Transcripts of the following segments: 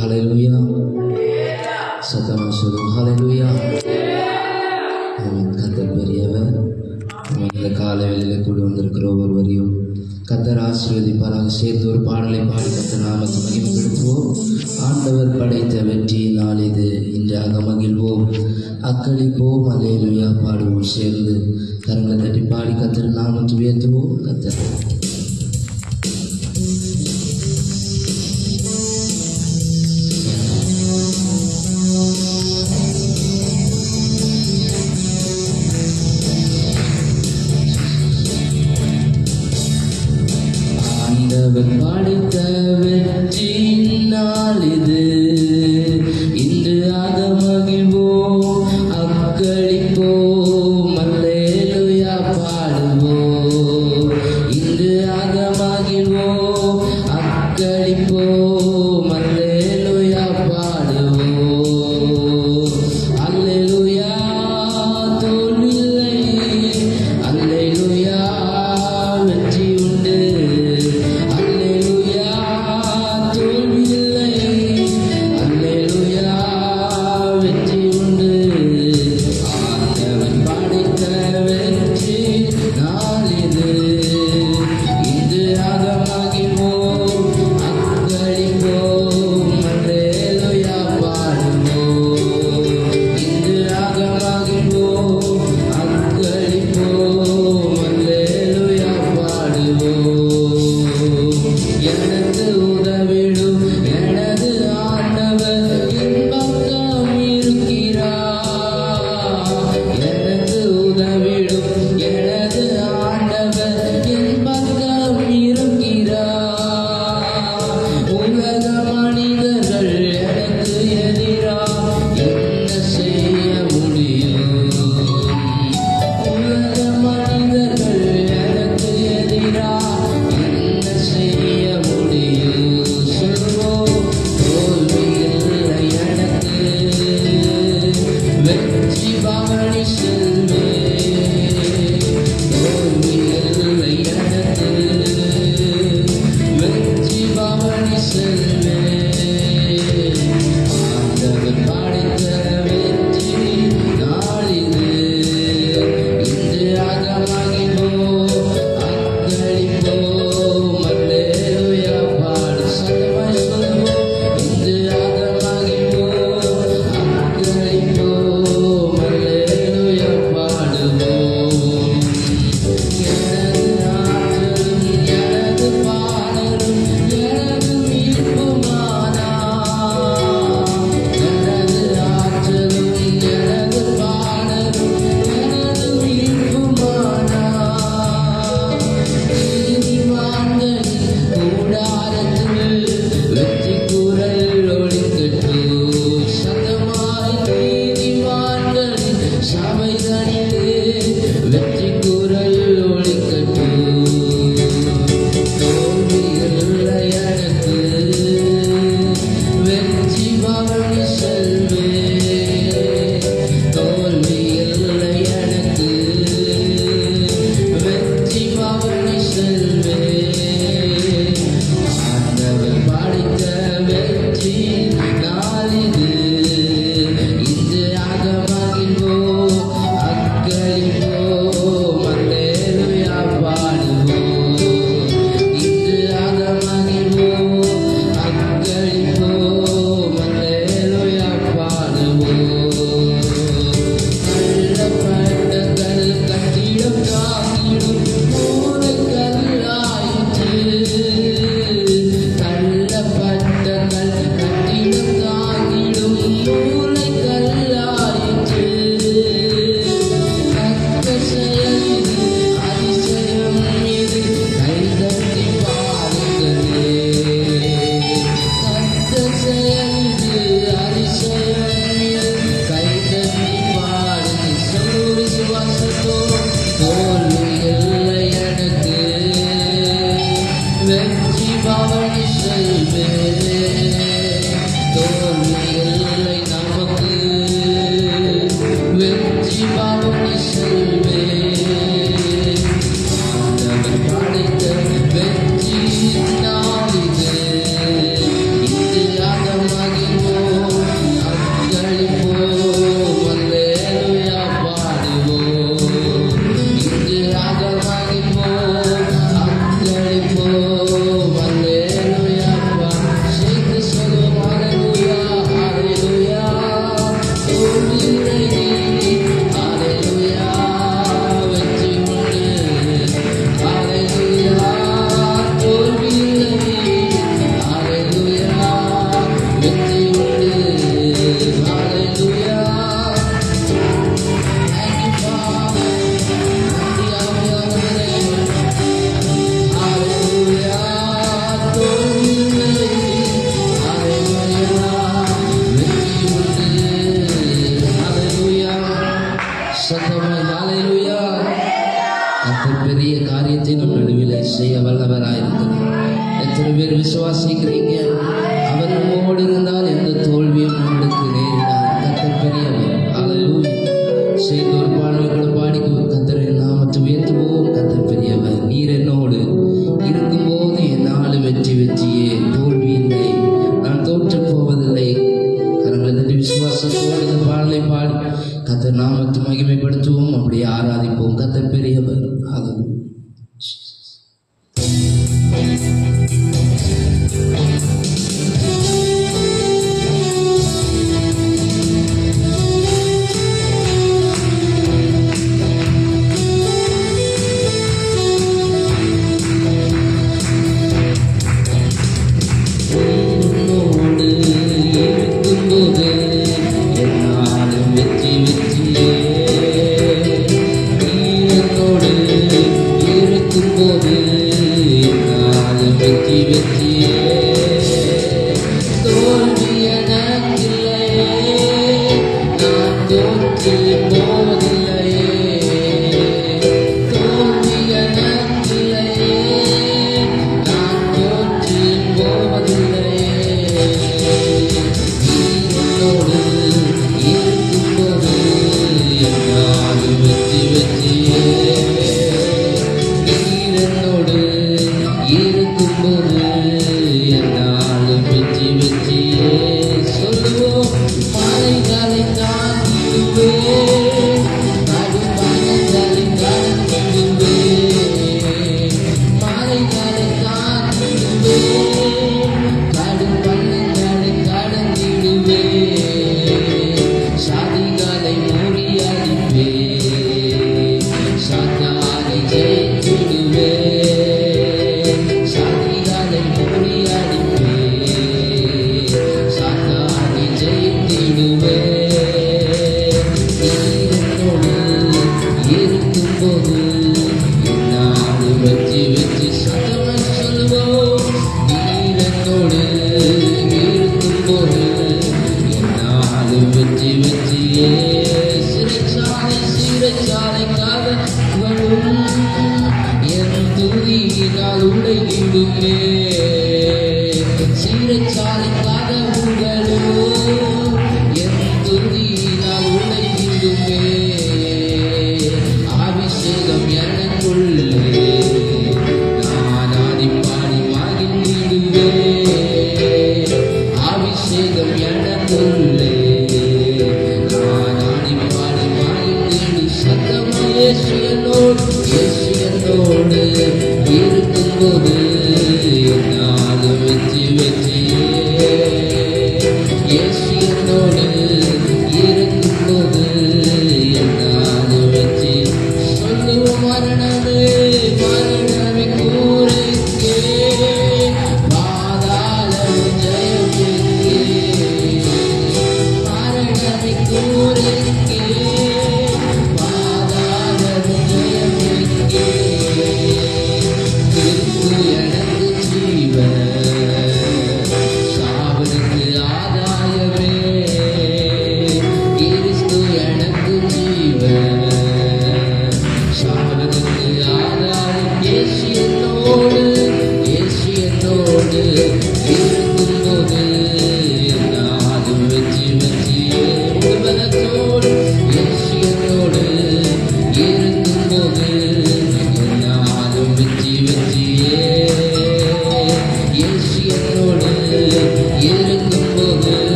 ஹல்லேலூயா. சத்தமா சொல்லுங்க ஹல்லேலூயா. கர்த்தர் பெரியவர். இந்த காலை வேளையில் கூடி வந்திருக்கிற ஒவ்வொருவரையும் கர்த்தர் ஆசீர்வதிப்பாராக. சேர்த்து ஒரு பாடலை பாடி கர்த்தர் நாமத்தை மகிமைப்படுத்துவோம். ஆண்டவர் படைத்த வெற்றியினால் இது இன்றாக மகிழ்வோம், அக்களிப்போம், அல்லேலூயா பாடுவோம். சேர்ந்து கரங்களை தட்டி பாடி கர்த்தர் நாமத்தை உயர்த்துவோம். கர்த்தர் ஆண்டவர் படைத்த வெற்றியினால் இது இன்று ஆக மகிழ்வோம், அக்களிப்போம், அல்லேலூயா பாடுவோம். இன்று ஆக மகிழ்வோம், அக்களிப்போம், அல்லேலூயா பாடுவோம். அல்லேலூயா தோல்வில்லை, அல்லேலூயா வெற்றி உண்டு. ஆண்டவன் படைத்த வெற்றி நாள் இது இன்று வல்லவராயிருக்கிறார். எத்தனை பேர் விசுவாசிக்கிறீங்க? அவர் நம்மோடு இருந்தால் எந்த தோல்வியும் நம்மளுக்கு நேரிடாது. கர்த்தர் பெரியவர். அல்லேலூயா. சேர்ந்து ஒரு பாடல் கூட பாடி கர்த்தரின் நாமத்தை உயர்த்துவோம். கர்த்தர் பெரியவர். நீர் என்னோடு இருக்கும்போது என்னால் வெற்றியே, தோல்வி இல்லை, நான் தோற்று போவதில்லை. கரங்களை தட்டி விசுவாசத்தோடு இந்த பாடலை பாடி கர்த்தர் நாமத்தை மகிமைப்படுத்துவோம். அப்படியே ஆராதிப்போம். கர்த்தர் பெரியவர். அல்லேலூயா.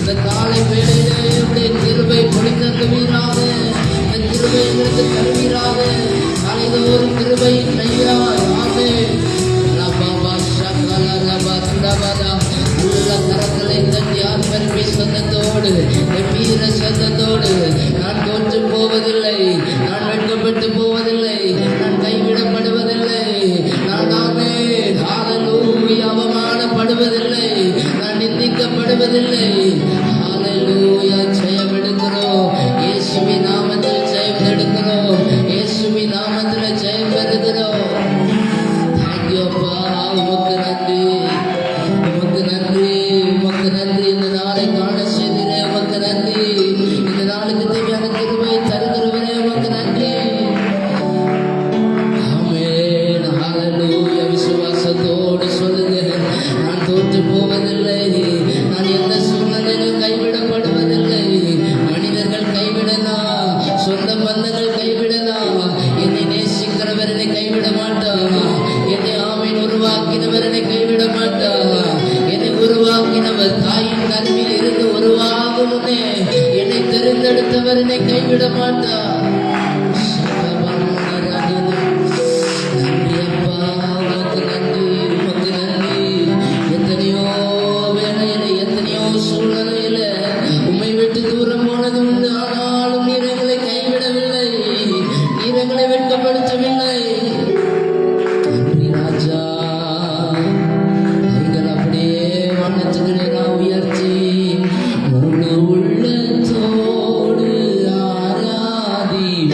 இந்த காலை வேளையிலே உடைய கிருபை பொழிந்தருவீராக, இந்த கிருபை எங்களுக்கு தருவீராக. நாளைதோறும் கிருபையின் மெய்யாய் ஆமென். ரபாபா ஷகல ரபந்தபதா நல்ல கரங்களை தட்டி ஆர்ப்பரிப்பை சத்தத்தோடு வீர சத்தத்தோடு நான் தோற்று போவதில்லை, நான் வெட்கப்பட்டு போவதில்லை, நான் கைவிடப்படுவதில்லை, நான் ஆமென் ஹல்லேலூயா அவமானப்படுவதில்லை, நான் நிந்திக்கப்படுவதில்லை. ஹல்லேலூயா ஜெயமெடுக்கிறோம், இயேசுவின் நாமத்தில் ஜெயம் எடுக்கிறோம், இயேசுவின் நாமத்தில் ஜெயம் பெறுகிறோம். தேங்க்யூ அப்பா, உமக்கு நன்றி, உமக்கு நன்றி, உமக்கு நன்றி. இந்த நாளை காண செய்திரே உமக்கு நன்றி, இந்த நாளுக்கு தேவையான கிருபை தருகிறவரே உமக்கு நன்றி. ஆமென் ஹல்லேலூயா. விசுவாசத்தோடு சொல்லுங்க, நான் தோற்று போவதில்லை, நான் எந்த சூழ்நிலையிலும் கைவிடப்படுவதில்லை. மனிதர்கள் கைவிடலாம், சொந்த பந்தங்கள் கைவிடலாம், என்னை நேசிக்கிறவர் என்னை கைவிட மாட்டார், என்னை ஆமீன் உருவாக்கினவர் என்னை கைவிட மாட்டார். என்னை உருவாக்கினவர் தாயின் கருவில் இருந்து உருவாகும் முன்னே என்னை தெரிந்தெடுத்தவர் என்னை கைவிட மாட்டார். நன்றி அப்பா, உமக்கு நன்றி, உமக்கு நன்றி. எத்தனையோ வேளையில எத்தனையோ சூழ்நிலையில உம்மை விட்டு தூரம் போனது உண்டு, ஆனாலும் நீர் எங்களை கைவிடவில்லை, நீர் எங்களை வெட்கப்படுத்தவில்லை. நன்றி ராஜா. கைகள் அப்படியே வானத்துக்கு நேராக உயர்த்தி முழு உள்ளத்தோடு ஆராதிப்போம்.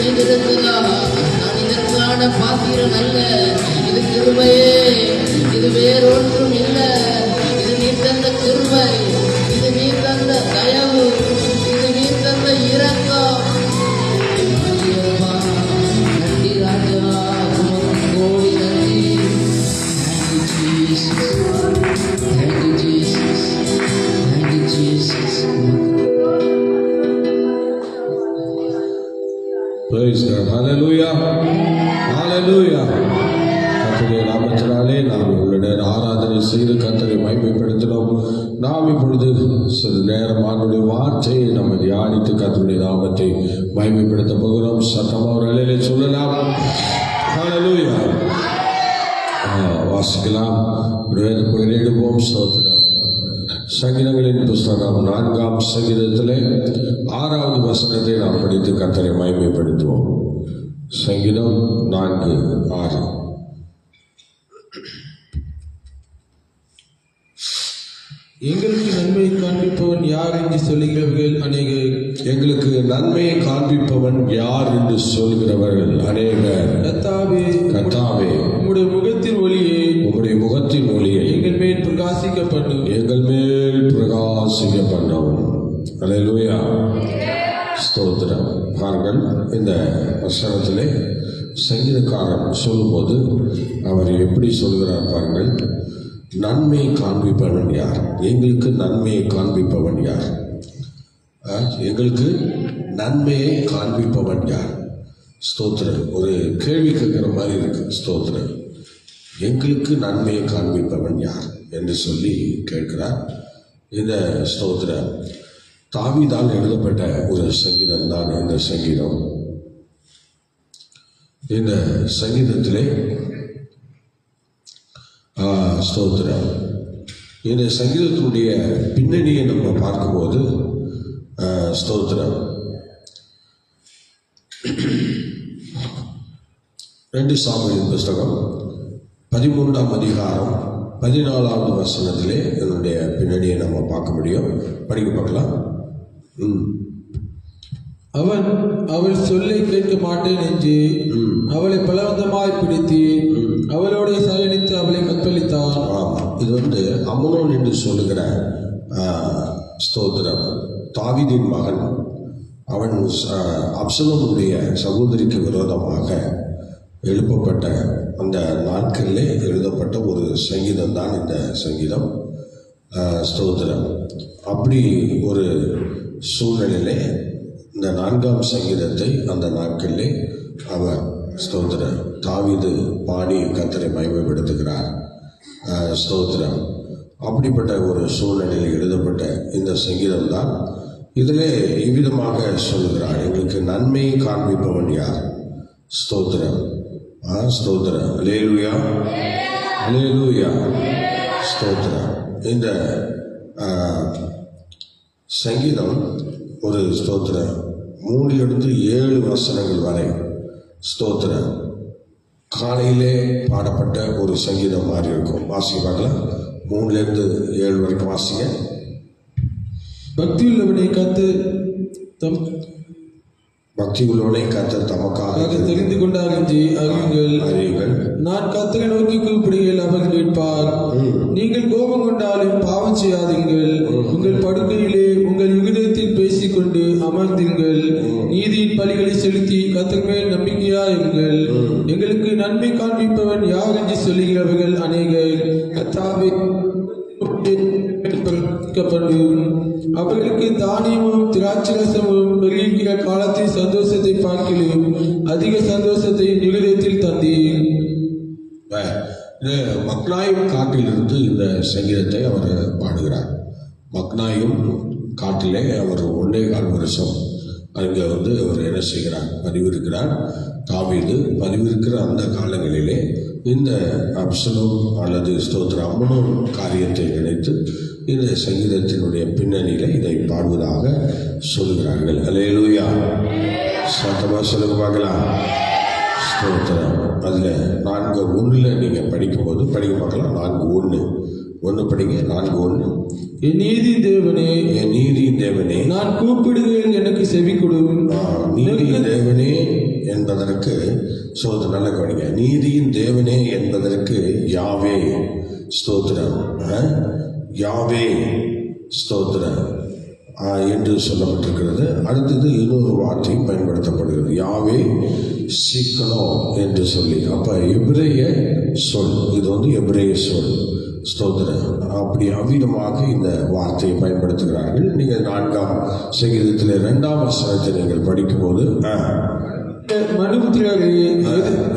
செய்திருக்கிறார். நான் இதற்கான பாத்திரம் அல்ல, இது கிருபையே, இது வேறொன்றும் இல்லை. இது நீ தந்த கிருபை, இது நீ தந்த தயவு, இது நீ தந்த இரக்கம். ஐயப்பா, நன்றி ராஜா, உமக்கு கோடி நன்றி. Thank you, Jesus. Thank you, Jesus. Praise God. Hallelujah. Hallelujah. கர்த்தருடைய நாமத்தினாலே நாம் உங்களுடைய ஆராதனை செய்து கர்த்தரை மகிமைப்படுத்தினோம். நாம் இப்பொழுது சில நேரம் அவருடைய வார்த்தையை நம்ம தியானித்து கர்த்தருடைய நாமத்தை மகிமைப்படுத்த போகிறோம். சத்தமாக ஒரு நிலையிலே சொல்லலாம். Hallelujah. வாசிக்கலாம். எடுப்போம். ஸ்தோத்திரம். சங்கீதங்களின் புஸ்தகம் 4ஆம் சங்கீதத்திலே 6வது வசனத்தை நாம் படித்து கர்த்தரை மகிமைப்படுத்துவோம். சங்கீதம் 4:6. எங்களுக்கு நன்மையை காண்பிப்பவன் யார் என்று சொல்லுகிறவர்கள் அநேகர். எங்களுக்கு நன்மையை காண்பிப்பவன் யார் என்று சொல்கிறவர்கள் அநேகர். கர்த்தாவே, கர்த்தாவே, உம்முடைய முகத்தின் ஒளியை, உம்முடைய முகத்தின் ஒளியை எங்கள் மேல் பிரகாசிக்க பண்ணும். எங்கள் மேல் பிரகாசிக்க பண்ணும். அல்லேலூயா. ஸ்தோத்திரம். பாருங்கள், இந்த வசனத்திலே சங்கீதக்காரன் சொல்லும்போது அவர் எப்படி சொல்கிறார் பாருங்கள். நன்மையை காண்பிப்பவன் யார்? எங்களுக்கு நன்மையை காண்பிப்பவன் யார்? எங்களுக்கு நன்மையை காண்பிப்பவன் யார்? ஸ்தோத்திரம். ஒரு கேள்வி கேட்கிற மாதிரி இருக்கு. ஸ்தோத்திரம். எங்களுக்கு நன்மையை காண்பிப்பவன் யார் என்று சொல்லி கேட்கிறார். இந்த ஸ்தோத்திரம் தாவீதால் எழுதப்பட்ட ஒரு சங்கீதம் தான் இந்த சங்கீதம். இந்த சங்கீதத்திலே ஸ்தோத்திரம், இந்த சங்கீதத்தினுடைய பின்னணியை நம்ம பார்க்கும்போது ஸ்தோத்திரம் 2 சாமுவேலின் புஸ்தகம் 13ஆம் அதிகாரம் 14வது வசனத்திலே இதனுடைய பின்னணியை நம்ம பார்க்க முடியும். படிக்க பார்க்கலாம். அவள் சொல்லை கேட்க மாட்டேன் என்று அவளை பலவந்தமாய் பிடித்து அவளோட சயனித்து அவளை கற்பழித்தான். இது அம்னோன் என்று சொல்லுகிற ஸ்தோத்திரம் தாவீதின் மகன். அவன் அப்சலோமுடைய சகோதரிக்கு விரோதமாக எழுப்பப்பட்ட அந்த நாட்களிலே எழுதப்பட்ட ஒரு சங்கீதம் தான் இந்த சங்கீதம். ஸ்தோத்திரம். அப்படி ஒரு சூழ்நிலையிலே இந்த 4ஆம் சங்கீதத்தை அந்த நாட்களிலே அவர் ஸ்தோத்திரம் தாவீது பாடி கர்த்தரை மகிமைப்படுத்துகிறார். ஸ்தோத்திரம். அப்படிப்பட்ட ஒரு சூழ்நிலையில் எழுதப்பட்ட இந்த சங்கீதம் தான். இதிலே இவ்விதமாக சொல்லுகிறார். எங்களுக்கு நன்மையை காண்பிப்பவன் யார்? ஸ்தோத்திரம். ஸ்தோத்திரம். அல்லேலூயா, அல்லேலூயா. ஸ்தோத்திரம். இந்த சங்கீதம் ஒரு ஸ்தோத்திரம் 3-7 வசனங்கள் வரை ஸ்தோத்திரம் காலையிலே பாடப்பட்ட ஒரு சங்கீதம் மாதிரி இருக்கும். வாசிக்க பார்க்கலாம். 3-7 வரைக்கும் வாசிங்க. பக்தியுள்ளவனை கர்த்தர் தமக்காக தெரிந்து கொண்டார் என்று அறியுங்கள். நான் கர்த்தரை நோக்கி கூப்பிடுங்கள், அவர் கேட்பார். நீங்கள் கோபம் கொண்டாலும் பாவம் செய்யாதீர்கள். உங்கள் படுக்கையிலே உங்கள் யுகத்தில் பேசிக்கொண்டு அமர்ந்தீர்கள். நீதியின் பலிகளை செலுத்தி கர்த்தர் மேல் நம்பிக்கையாயிருங்கள். எங்களுக்கு நன்மை காண்பிப்பவன் யார் என்று சொல்லுகிறவர்கள் அநேகர். கர்த்தாவே, அவர்களுக்கு தானியமும் திராட்சரசமும் வெளியிடுகிற காலத்தின் சந்தோஷத்தை பார்க்கிலும் அதிக சந்தோஷத்தை நிகழத்தில் தந்தீர். மக்னாயும் காட்டிலிருந்து இந்த சங்கீதத்தை அவர் பாடுகிறார். மக்னாயும் காட்டிலே அவர் 1.25 வருஷம் அங்கே அவர் என்ன செய்கிறார்? பதிவிருக்கிறார். தாவீது பதிவிருக்கிற அந்த காலங்களிலே இந்த அப்சலோம் அல்லது ஸ்தோத்திர அம்னோன் காரியத்தை நினைத்து இந்த சங்கீதத்தினுடைய பின்னணியில் இதை பாடுவதாக சொல்கிறார்கள். அல்லேலூயா. சத்தமாக சொல்லுங்க பார்க்கலாம். ஸ்தோத்திரம். அதில் 4:1 நீங்கள் படிக்கும்போது படிக்க பார்க்கலாம். 4:1 படிங்க. 4:1. என் நீதி தேவனே, என் நீதி தேவனே, நான் கூப்பிடுகிறேன், எனக்கு செவி கொடு. நீதி தேவனே, என்பதற்கு நல்ல கவனிங்க, நீதியின் தேவனே என்பதற்கு யாவே ஸ்தோத்திரம், யாவே ஸ்தோத்திரம் என்று சொல்லப்பட்டிருக்கிறது. அடுத்தது இன்னொரு வார்த்தையும் பயன்படுத்தப்படுகிறது, யாவே சீக்கனோ என்று சொல்லி. அப்போ எபிரேய சொல், இது எபிரேய சொல் ஸ்தோத்திரம். அப்படி அவ்விதமாக இந்த வார்த்தையை பயன்படுத்துகிறார்கள். நீங்கள் 4ஆம் சங்கீதத்தில் 2ஆம் வசனத்தை நீங்கள் படிக்கும்போது, மனுபுத்திரரே,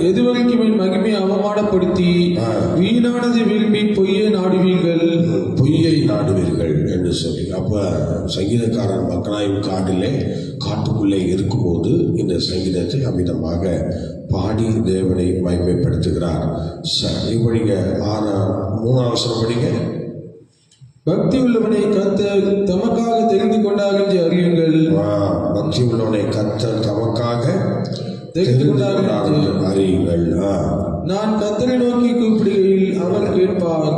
எதுவரைக்கும் என் மகிமையை அவமானப்படுத்தி வீணானதை விரும்பி பொய்யை நாடுவீர்கள் என்று சொல்லி. அப்ப சங்கீதக்காரன் மக்களாயும் காட்டுக்குள்ளே இருக்கும்போது இந்த சங்கீதத்தை அமிதமாக பாடி தேவனை மகிமைப்படுத்துகிறார். இப்படிங்க 3ஆம் வசனம் படிங்க. பக்தி உள்ளவனை கர்த்தர் தமக்காக தெரிந்து கொண்டார் என்று அறியுங்கள். பக்தி உள்ளவனை கர்த்தர் தமக்காக தெரிந்து கொண்டார் என்று அறியுங்கள். நான் கர்த்தரை நோக்கி கூப்பிடுகையில் அவர் கேட்பார்.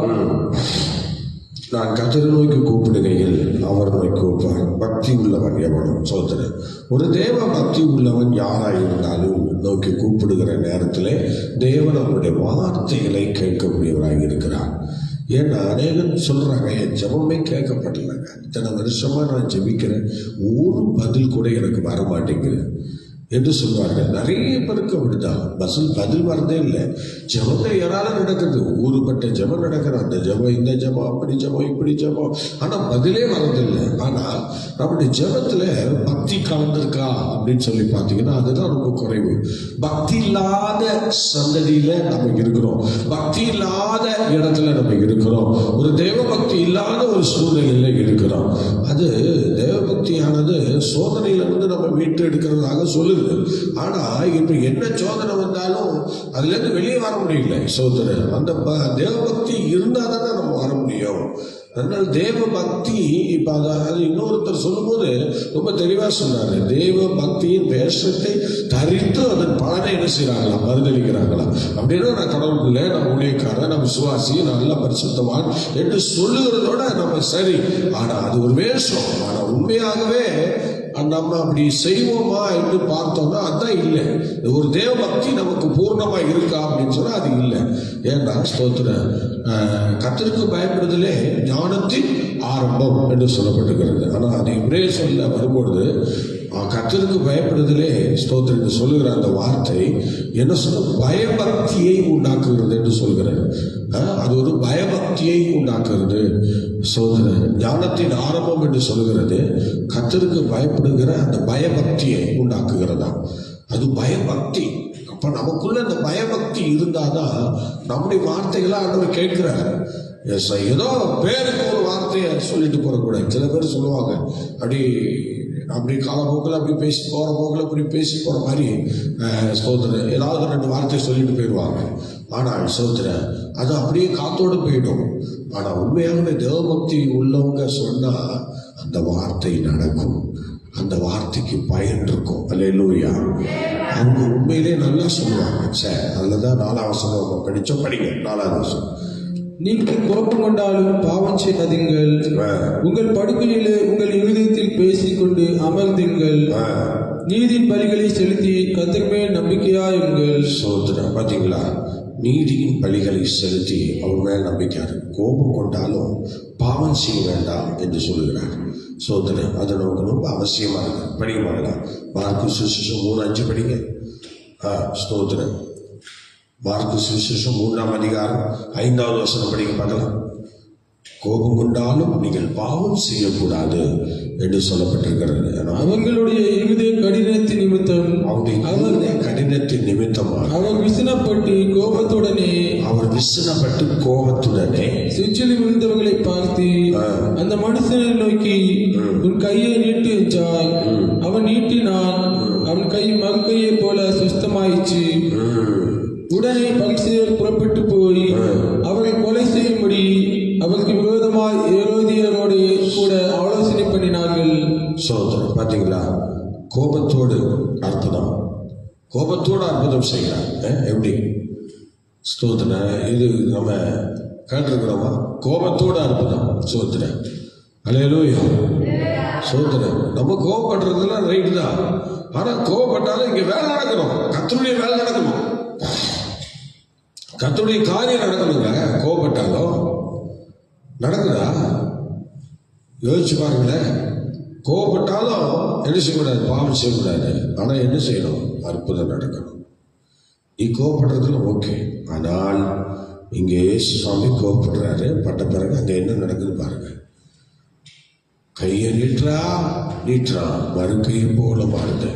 நான் கர்த்தரை நோக்கி கூப்பிடுகையில் அவர் கேட்பார். பக்தி உள்ளவன் எவனும் சோதரன். ஒரு தேவ பக்தி உள்ளவன் யாராக இருந்தாலும் நோக்கி கூப்பிடுகிற நேரத்தில் தேவன் அவருடைய வார்த்தைகளை கேட்கக்கூடியவராக இருக்கிறார். ஏன்னா அநேகம் சொல்கிறாங்க, என் ஜெபமே கேட்கப்படலைங்க, இத்தனை வருஷமாக நான் ஜெபிக்கிறேன், ஒரு பதில் கூட எனக்கு வர மாட்டேங்குது என்று சொல்வார்கள். நிறைய பேருக்கு அப்படிதான், பதில் வரதே இல்லை. ஜெபத்தை யாராலும் நடக்குது, ஊருப்பட்ட ஜெபம் நடக்குது, அந்த ஜெபம் இந்த ஜெபம் அப்படி ஜெபம் இப்படி ஜெபம், ஆனால் பதிலே வரதில்லை. ஆனால் நம்முடைய ஜெபத்தில் பக்தி கலந்துருக்கா அப்படின்னு சொல்லி பார்த்தீங்கன்னா அதுதான் ரொம்ப குறைவு. பக்தி இல்லாத சந்ததியில் நம்ம இருக்கிறோம், பக்தி இல்லாத இடத்துல நம்ம இருக்கிறோம், ஒரு தேவ பக்தி இல்லாத ஒரு சூழ்நிலையில் இருக்கிறோம். அது தேவபக்தியானது சோதனையிலிருந்து நம்ம மீட்டு எடுக்கிறதாக சொல்லுது. ஆனா இப்ப என்ன சோதனை வந்தாலும் அதுல இருந்து வெளியே வர முடியல. சோதனை அந்த தேவபக்தி இருந்தா தானே நம்ம வர முடியும். அதனால தேவ பக்தி இப்ப அது இன்னொருத்தர் சொல்லும் போது ரொம்ப தெளிவா சொன்னாரு, தேவ பக்தியின் வேஷத்தை தரித்து அதன் பலனை என்ன செய்யறாங்களா, மறுதளிக்கிறாங்களா. அப்படின்னா நான் கடவுளுக்குள்ள நம்ம ஊழியக்காரன், நம்ம விசுவாசி, நல்ல பரிசுத்தவான் என்று சொல்லுகிறதோட நம்ம சரி. ஆனா அது ஒரு வேஷம். ஆனா உண்மையாகவே நம்ம அப்படி செய்வோமா என்று பார்த்தோம்னா அதுதான் இல்லை. ஒரு தேவ பக்தி நமக்கு பூர்ணமா இருக்கா அப்படின்னு சொன்னா அது இல்லை. ஏன்னா ஸ்தோத்திரம், கர்த்தருக்கு பயப்படுதலே ஞானத்தின் ஆரம்பம் என்று சொல்லப்பட்டிருக்கிறது. ஆனால் அது எபிரேய சொல்ல வரும்பொழுது கர்த்தருக்கு பயப்படுதலே ஸ்தோத்திரம் என்று சொல்லுகிற அந்த வார்த்தை என்ன சொல்ல, பயபக்தியை உண்டாக்குகிறது என்று சொல்கிறார். அது ஒரு பயபக்தியை உண்டாக்குறது. சோதனை ஞானத்தின் ஆரம்பம் என்று சொல்லுகிறது. கர்த்தருக்கு பயப்படுகிற அந்த பயபக்தியை உண்டாக்குகிறதா, அது பயபக்தி. அப்ப நமக்குள்ள அந்த பயபக்தி இருந்தாதான் நம்முடைய வார்த்தைகளை ஆண்டவர் கேட்கிறார். ஏதோ பேருக்கு ஒரு வார்த்தையை சொல்லிட்டு போறக்கூடாது. சில பேர் சொல்லுவாங்க, அப்படி காலப்போக்கில் அப்படி பேசி போகிற போக்கில் அப்படி பேசி போகிற மாதிரி ஸ்தோத்திரம் ஏதாவது 2 வார்த்தை சொல்லிட்டு போயிடுவாங்க. ஆனால் ஸ்தோத்திரம் அது அப்படியே காத்தோடு போயிடும். ஆனால் உண்மையாகவே தேவபக்தி உள்ளவங்க சொன்னால் அந்த வார்த்தை நடக்கும், அந்த வார்த்தைக்கு பயன் இருக்கும். அல்லேலூயா. அவங்க உண்மையிலே நல்லா சொல்லுவாங்க. சரி, அதில் தான் 4ஆம் வசனம் படித்தோம். படிங்க 4ஆவது வசனம். நீங்கள் கோபம் கொண்டாலும் பாவம் செய்யாதீங்கள், உங்கள் படுக்கையிலே உங்கள் இருதயத்தில் பேசிக்கொண்டு அமர்ந்தீங்கள், நீதியின் பலிகளை செலுத்தி கர்த்தர் மேல் நம்பிக்கையாயிருங்கள். சோதரம் பார்த்தீங்களா, நீதியின் பலிகளை செலுத்தி அவர் மேல் நம்பிக்கையாரு. கோபம் கொண்டாலும் பாவம் செய்ய வேண்டாம் என்று சொல்லுகிறார். சோதரம் அது நமக்கு ரொம்ப அவசியமாக இருக்கு. படிக்க மாட்டலாம். மார்க்கு சுவிசேஷம் 3:5 படிங்க. ஸ்தோத்திரம். மார்க்கு சுவிசேஷம் 3ஆம் அதிகாரம் 5வது வசனம் படிக்க பார்க்கலாம். கோபம் கொண்டாலும் நீங்கள் பாவம் செய்யக்கூடாது என்று சொல்லப்பட்டிருக்கிறது. அவர்களுடைய இருதய கடினத்தின் நிமித்தம், அவருடைய கடினத்தின் நிமித்தமாக அவர் விசனப்பட்டு கோபத்துடனே சிற்றில் விழுந்தவர்களை பார்த்து அந்த மனுஷனை நோக்கி உன் கையை நீட்டு என்றார். அவன் நீட்டினான், அவன் கை மறுக்கையை போல சுஸ்தமாயிற்று. உடனே பரிசேயர் புறப்பட்டு போய் அவரை கொலை செய்யும்படி அவருக்கு விரோதமாய் ஏரோதியரோடு கூட ஆலோசனை பண்ணினார்கள். சோதரர் பார்த்தீங்களா, கோபத்தோடு அற்புதம் செய்கிறாங்க. எப்படி ஸ்தோத்திர, இது நம்ம கேட்டிருக்கிறோமா? கோபத்தோடு அற்புதம். சோத்திர அல்லேலூயா. சோதரன் நம்ம கோவப்படுறதுலாம் ரைட்டு தான். ஆனா கோவப்பட்டாலும் இங்க வேலை நடக்கணும், கர்த்தருடைய வேலை நடக்கணும், கர்த்தருடைய காரியம் நடக்கணுங்க. கோவப்பட்டாலும் நடக்குதா? யோசிச்சு பாருங்களேன். கோவப்பட்டாலும் என்ன செய்யக்கூடாது? பாவம் செய்யக்கூடாது. ஆனா என்ன செய்யணும்? அற்புதம் நடக்கணும். நீ கோவப்படுறதுல ஓகே. ஆனால் இங்கே இயேசு சுவாமி கோவப்படுறாரு. பட்ட பிறகு அங்க என்ன நடக்குது பாருங்க. கையை நீட்டுறா மறுக்கையை போல மாறுது.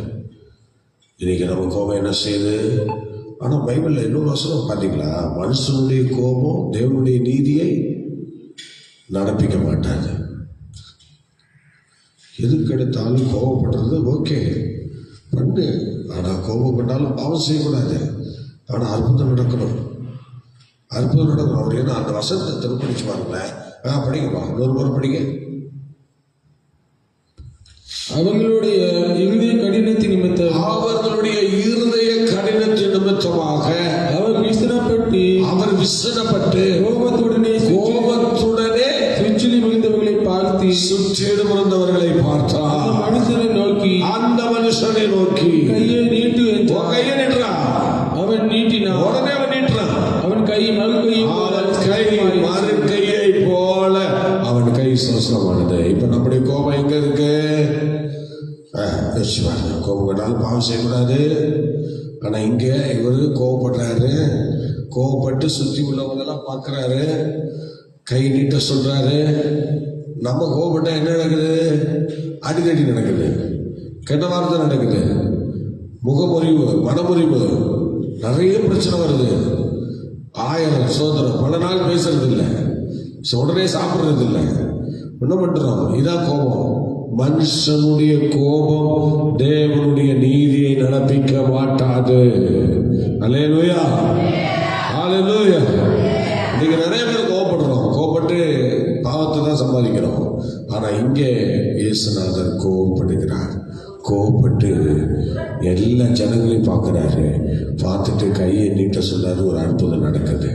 இன்னைக்கு நம்ம கோபம் என்ன செய்யுது? ஆனா பைபிள்ல இன்னொரு வசனம் பார்த்தீங்களா? மனுஷனுடைய கோபம் தேவனுடைய நீதியை நடப்பிக்க மாட்டாங்க. எதுக்கு எடுத்தாலும் கோபப்படுறது ஓகே பண்ணு, ஆனா கோபப்பட்டாலும் பாவம் செய்யக்கூடாது. ஆனா அற்புதம் நடக்கணும், அற்புதம் நடக்கணும். அவர் ஏன்னா அந்த வசனத்தை திருப்படிச்சு பாருங்களேன். படிங்கப்பா, இன்னொரு முறை படிங்க. அவர்களுடைய இருதய கடினத்தின் நிமித்தமாக அவர் விசனப்பட்டு கோபத்துடனே சுற்றிலும் இருந்தவர்களை பார்த்தார். அந்த மனுஷனை நோக்கி கையை நீட்டு என்றார். கையை நீட்டுறான். அவன் நீட்டினான். உடனே அவன் நீட்டுறான். அவன் கை மறுக்கையை போல அவன் கை சுஸ்தமானது. இப்ப நம்முடைய கோபம் எங்க இருக்கு? கோபம் கண்டாலும் பாவம் செய்யக்கூடாது. ஆனா இங்க இவரு கோபப்படுறாரு. கோபப்பட்டு சுத்தி உள்ளவங்கெல்லாம் பார்க்கிறாரு, கை நீட்ட சொல்றாரு. நம்ம கோபப்பட்டா என்ன நடக்குது? அடிக்கடி நடக்குது, கெட்ட வார்த்தை நடக்குது, முகமுறிவு, மனமுறிவு, நிறைய பிரச்சனை வருது. 1000 சோதனை, பல நாள் பேசுறது இல்லை, உடனே சாப்பிடுறது இல்லை, என்ன பண்றோம்? இதான் கோபம். மனுஷனுடைய கோபம் தேவனுடைய நீதியை நடப்பிக்க மாட்டாது. அல்லேலூயா, அல்லேலூயா. நீங்க நிறைய பேர் கோபப்படுறோம், கோபப்பட்டு பாவத்தை தான் சம்பாதிக்கிறோம். ஆனா இங்கே இயேசுநாதர் கோபப்படுகிறார். கோபப்பட்டு எல்லா ஜனங்களையும் பார்க்கிறாரு. பார்த்துட்டு கையை நீட்ட சொல்லாரு. ஒரு அற்புதம் நடக்குது.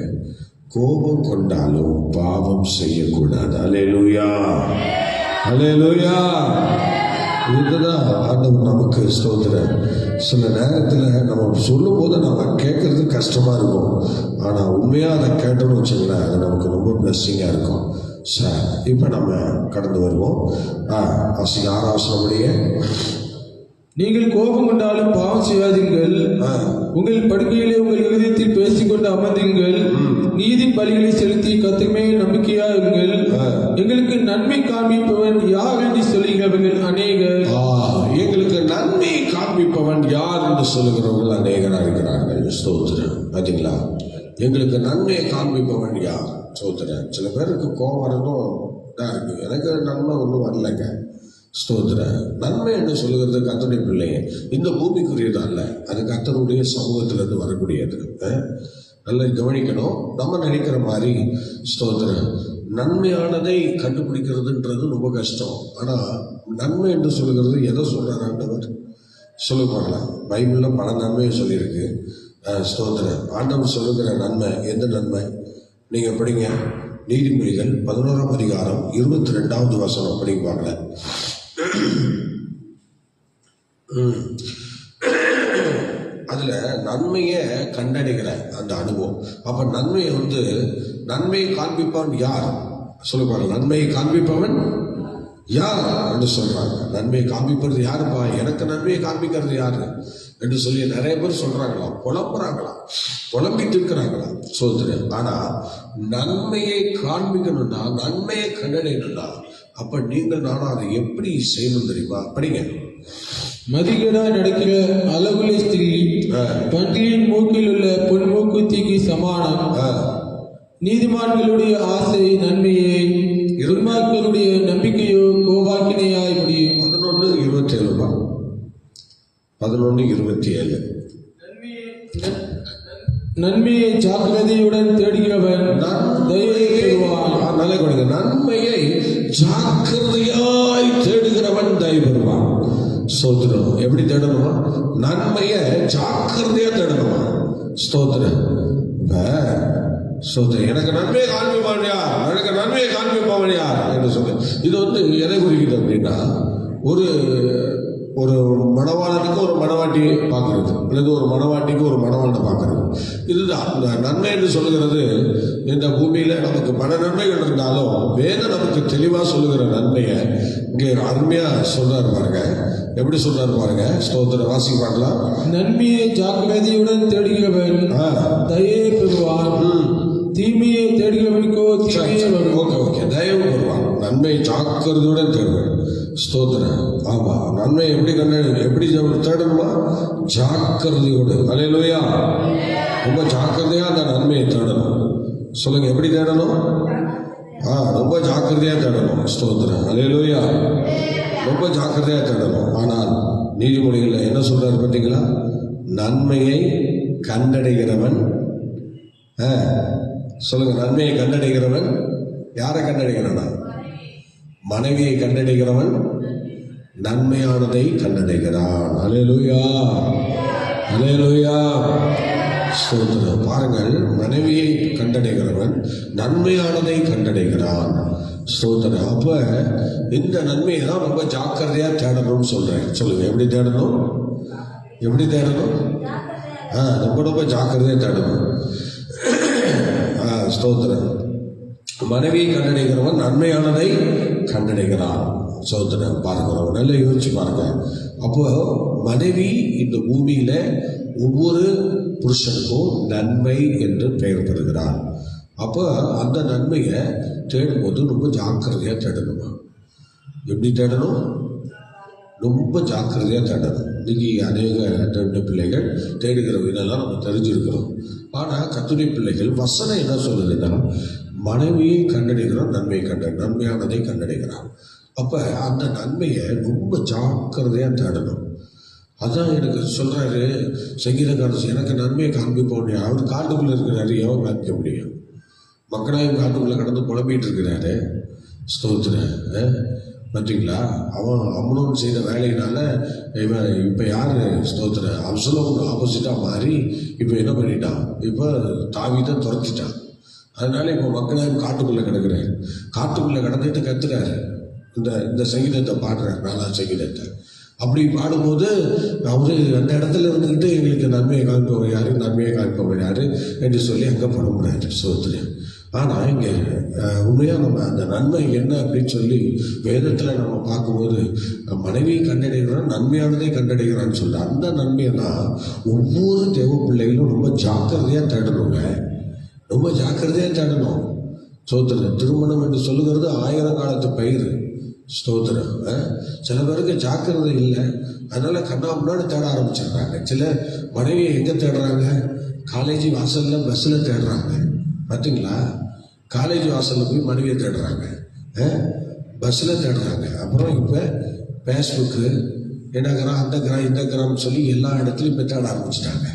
கோபம் கொண்டாலும் பாவம் செய்யக்கூடாது. அல்லேலூயா, அல்லேலூயா. இதுதான் ஆண்டவர் நமக்கு ஸ்தோத்திரம். சில நேரத்தில் நம்ம சொல்லும் போது நம்ம கேட்கறது கஷ்டமா இருக்கும். ஆனா உண்மையா அதை கேட்டோம்னு வச்சுங்களேன், அது நமக்கு ரொம்ப பிளஸ்ஸிங்கா இருக்கும். சார் இப்ப நம்ம கடந்து வருவோம். 6 வசனமுடைய நீங்கள் கோபம் கொண்டாலும் பாவம் செய்யாதீர்கள். உங்கள் படுக்கையிலே உங்கள் இருதயத்தில் பேசிக்கொண்டு அமர்ந்தீர்கள். நீதி பலிகளை செலுத்தி கர்த்தருமே நம்பிக்கையாயிருங்கள். எங்களுக்கு நன்மை காண்பிப்பவன் யார் என்று சொல்லுகிறவர்கள் அநேகர். எங்களுக்கு நன்மை காண்பிப்பவன் யார் என்று சொல்லுகிறவர்கள் அநேகராக இருக்கிறார்கள். ஸ்தோத்திரம். பார்த்தீங்களா? எங்களுக்கு நன்மையை காண்பிப்பவன் யார்? ஸ்தோத்திரம். சில பேருக்கு கோபம் வரணும் தான் இருக்கு. எனக்கு நன்மை ஒன்றும் வரலைங்க. ஸ்தோத்திர. நன்மை என்று சொல்லுகிறது கர்த்தருடைய பிள்ளைங்க, இந்த பூமிக்குரியது அல்ல, அது கர்த்தருடைய சமூகத்திலிருந்து வரக்கூடியது. நல்லா கவனிக்கணும். நம்ம நினைக்கிற மாதிரி ஸ்தோத்திர நன்மையானதை கண்டுபிடிக்கிறதுன்றது ரொம்ப கஷ்டம். ஆனா நன்மை என்று சொல்லுகிறது எதை சொல்றாரு ஆண்டவர்? சொல்லுவாங்களா? பைபிள்ல பல நன்மையை சொல்லியிருக்கு. ஸ்தோத்திர. ஆண்டவர் சொல்லுகிற நன்மை எந்த நன்மை? நீங்க படிங்க, நீதிமொழிகள் 11ஆம் அதிகாரம் 22வது வசனம் படிப்பாங்கள. அதுல நன்மையை கண்டடைகிற அந்த அனுபவம். அப்ப நன்மையை நன்மையை காண்பிப்பவன் யார் சொல்லுவாங்க? நன்மையை காண்பிப்பவன் யார் என்று சொல்றாங்க. நன்மையை காண்பிப்பது யாருப்பா? எனக்கு நன்மையை காண்பிக்கிறது யாரு என்று சொல்லி நிறைய பேர் சொல்றாங்களாம், புலம்புறாங்களாம், புலம்பிட்டு இருக்கிறாங்களாம். சொல்றேன். ஆனா நன்மையை காண்பிக்கணும்னா, நன்மையை கண்டடையணும்னா, அப்ப நீங்கள் நானும் அதை எப்படி செய்யணும் தெரியுமா? படிங்க. மதிகேடாய் நடக்கிற அளவுலே ஸ்திரீ பன்றியின் மூக்கில் உள்ள பொன் மூக்குத்திக்கு சமானம். நீதிமான்களுடைய ஆசை நன்மையே, துன்மார்க்கருடைய நம்பிக்கையோ கோபாக்கினையாய் முடியும். 11:27. 11:27. நன்மையை ஜாக்கிரதையுடன் தேடுகிறவன் தயவை பெறுவான். நல்ல கொடுங்க. நன்மையை ஜாக்கிரதையாய் தேடுகிறவன் தயவு பெறுவான். ஸ்தோத்திரம். எப்படி தேடணுமா? நன்மையை ஜாக்கிரதையா தேடணுமா? ஸ்தோத்திரம். ஸ்தோத்திரம். எனக்கு நன்மையை காண்பிப்பவன் யார்? எனக்கு நன்மையை காண்பிப்பவன் யார் என்று சொல்லு. இது எதை குறிக்குது அப்படின்னா, ஒரு ஒரு மணவாளனுக்கு ஒரு மணவாட்டியை பார்க்கறது, அல்லது ஒரு மணவாட்டிக்கு ஒரு மணவாளனை பார்க்கறது. இதுதான் இந்த நன்மை என்று சொல்லுகிறது. இந்த பூமியில நமக்கு பல நன்மைகள் இருந்தாலும் வேதம் நமக்கு தெளிவாக சொல்லுகிற நன்மையை இங்கே அருமையா சொல்றாரு பாருங்க. எப்படி சொல்றாரு பாருங்க. ஸ்தோத்திர வாசி பாடலாம். நன்மையை ஜாக்கிரதையுடன் தேடுகிறவன் தயையை பெறுவான், தீமையை தேடுகிறவனுக்கோ தீமையே வரும். ஓகே தயவு பெறுவான். நன்மை ஜாக்கிரதையுடன் தேடுவேன். ஸ்தோத்திரம். ஆமா, நன்மை எப்படி தேடணுமா? ஜாக்கிரதையோடு. அல்லேலூயா. ரொம்ப ஜாக்கிரதையா அந்த நன்மையை தேடணும். சொல்லுங்க, எப்படி தேடணும்? ரொம்ப ஜாக்கிரதையா தேடணும். ஸ்தோத்திரம். அல்லேலூயா. ரொம்ப ஜாக்கிரதையா தேடணும். ஆனால் நீதிமொழிகளில் என்ன சொல்றாரு பார்த்தீங்களா? நன்மையை கண்டடைகிறவன், சொல்லுங்க, நன்மையை கண்டடைகிறவன் யாரை கண்டடைகிறானா? மனைவியை கண்டடைகிறவன் நன்மையானதை கண்டடைகிறான். அல்லேலூயா, அல்லேலூயா. ஸ்தோத்திரம். பாருங்கள், மனைவியை கண்டடைகிறவன் நன்மையானதை கண்டடைகிறான். ஸ்தோத்திரம். அப்ப இந்த நன்மையை தான் ரொம்ப ஜாக்கிரதையா தேடணும்னு சொல்றேன். சொல்லுங்க, எப்படி தேடணும்? எப்படி தேடணும்? ரொம்ப ரொம்ப ஜாக்கிரதையா தேடணும். ஸ்தோத்திரம். மனைவியை கண்டடைகிறவன் நன்மையானதை கண்டடைகிறான். ஸ்தோத்திரம். பார்க்கிறவன் நல்லா யோசிச்சு பாருங்க. அப்போ மனைவி இந்த பூமியில ஒவ்வொரு புருஷனுக்கும் நன்மை என்று பெயர் பெறுகிறார். அப்போ அந்த நன்மையை தேடும்போது ரொம்ப ஜாக்கிரதையா தேடணுமா? எப்படி தேடணும்? ரொம்ப ஜாக்கிரதையாக தேடணும். இன்னைக்கு அநேக ரெண்டு பிள்ளைகள் தேடுகிற இதெல்லாம் நம்ம தெரிஞ்சிருக்கிறோம். ஆனால் கர்த்தருடைய பிள்ளைகள் வசனம் என்ன சொல்லுதுன்னா, மனைவியை கண்டடைகிறான், நன்மையானதை கண்டடைகிறான். அப்போ அந்த நன்மையை ரொம்ப ஜாக்கிரதையாக தேடணும். அதான் எனக்கு சொல்கிறாரு சங்கீதக்காரன், எனக்கு நன்மையை காண்பிப்போம். அவர் காட்டுக்குள்ளே இருக்கிறாரு, எவன் காமிக்க முடியும்? மக்களாயும் காட்டுக்குள்ளே கடந்து புலம்பிகிட்டு இருக்கிறாரு. ஸ்தோத்திரம். பார்த்தீங்களா, அவன் அம்னோன் செய்த வேலையினால இவன் இப்போ யார்? ஸ்தோத்திரம். அப்சலோமுக்கு ஆப்போசிட்டாக மாறி இப்போ என்ன பண்ணிட்டான்? இப்போ தாவீதை துரத்திட்டான். அதனால இப்போ மக்களாயும் காட்டுக்குள்ளே கிடக்கிறாரு. காட்டுக்குள்ளே கடந்துட்டு கத்துறாரு. இந்த சங்கீதத்தை பாடுறாரு, 4ஆம் சங்கீதத்தை. அப்படி பாடும்போது அவரு அந்த இடத்துல இருந்துக்கிட்டு எங்களுக்கு நன்மையை காமிப்பவர் யாரு, நன்மையை காமிப்பவர் யாரு என்று சொல்லி அங்கே புலம்புறாரு. ஸ்தோத்திரம். ஆனால் இங்கே உண்மையாக நம்ம அந்த நன்மை என்ன அப்படின்னு சொல்லி வேதத்தில் நம்ம பார்க்கும்போது, மனைவியை கண்டடைகிறான், நன்மையானதை கண்டடைகிறான்னு சொல்லி அந்த நன்மையை தான் ஒவ்வொரு தேவ பிள்ளைகளும் ரொம்ப ஜாக்கிரதையாக தேடணுங்க. ரொம்ப ஜாக்கிரதையாக தேடணும். ஸ்தோத்திரம். திருமணம் என்று சொல்லுகிறது 1000 காலத்து பயிர். ஸ்தோத்திரம். சில பேருக்கு ஜாக்கிரதை இல்லை, அதனால கண்ணா முன்னாடி தேட ஆரம்பிச்சிடுறாங்க. சில மனைவியை எங்கே தேடுறாங்க? காலேஜ் வாசலில், பஸ்ஸில் தேடுறாங்க. பார்த்தீங்களா, காலேஜ் வாசலில் போய் மனைவியை தேடுறாங்க, பஸ்ஸில் தேடுறாங்க. அப்புறம் இப்போ ஃபேஸ்புக்கு என்னங்கிறான், அந்த கிராம் இந்த கிராம்னு சொல்லி எல்லா இடத்துலையும் இப்போ தேட ஆரம்பிச்சிட்டாங்க.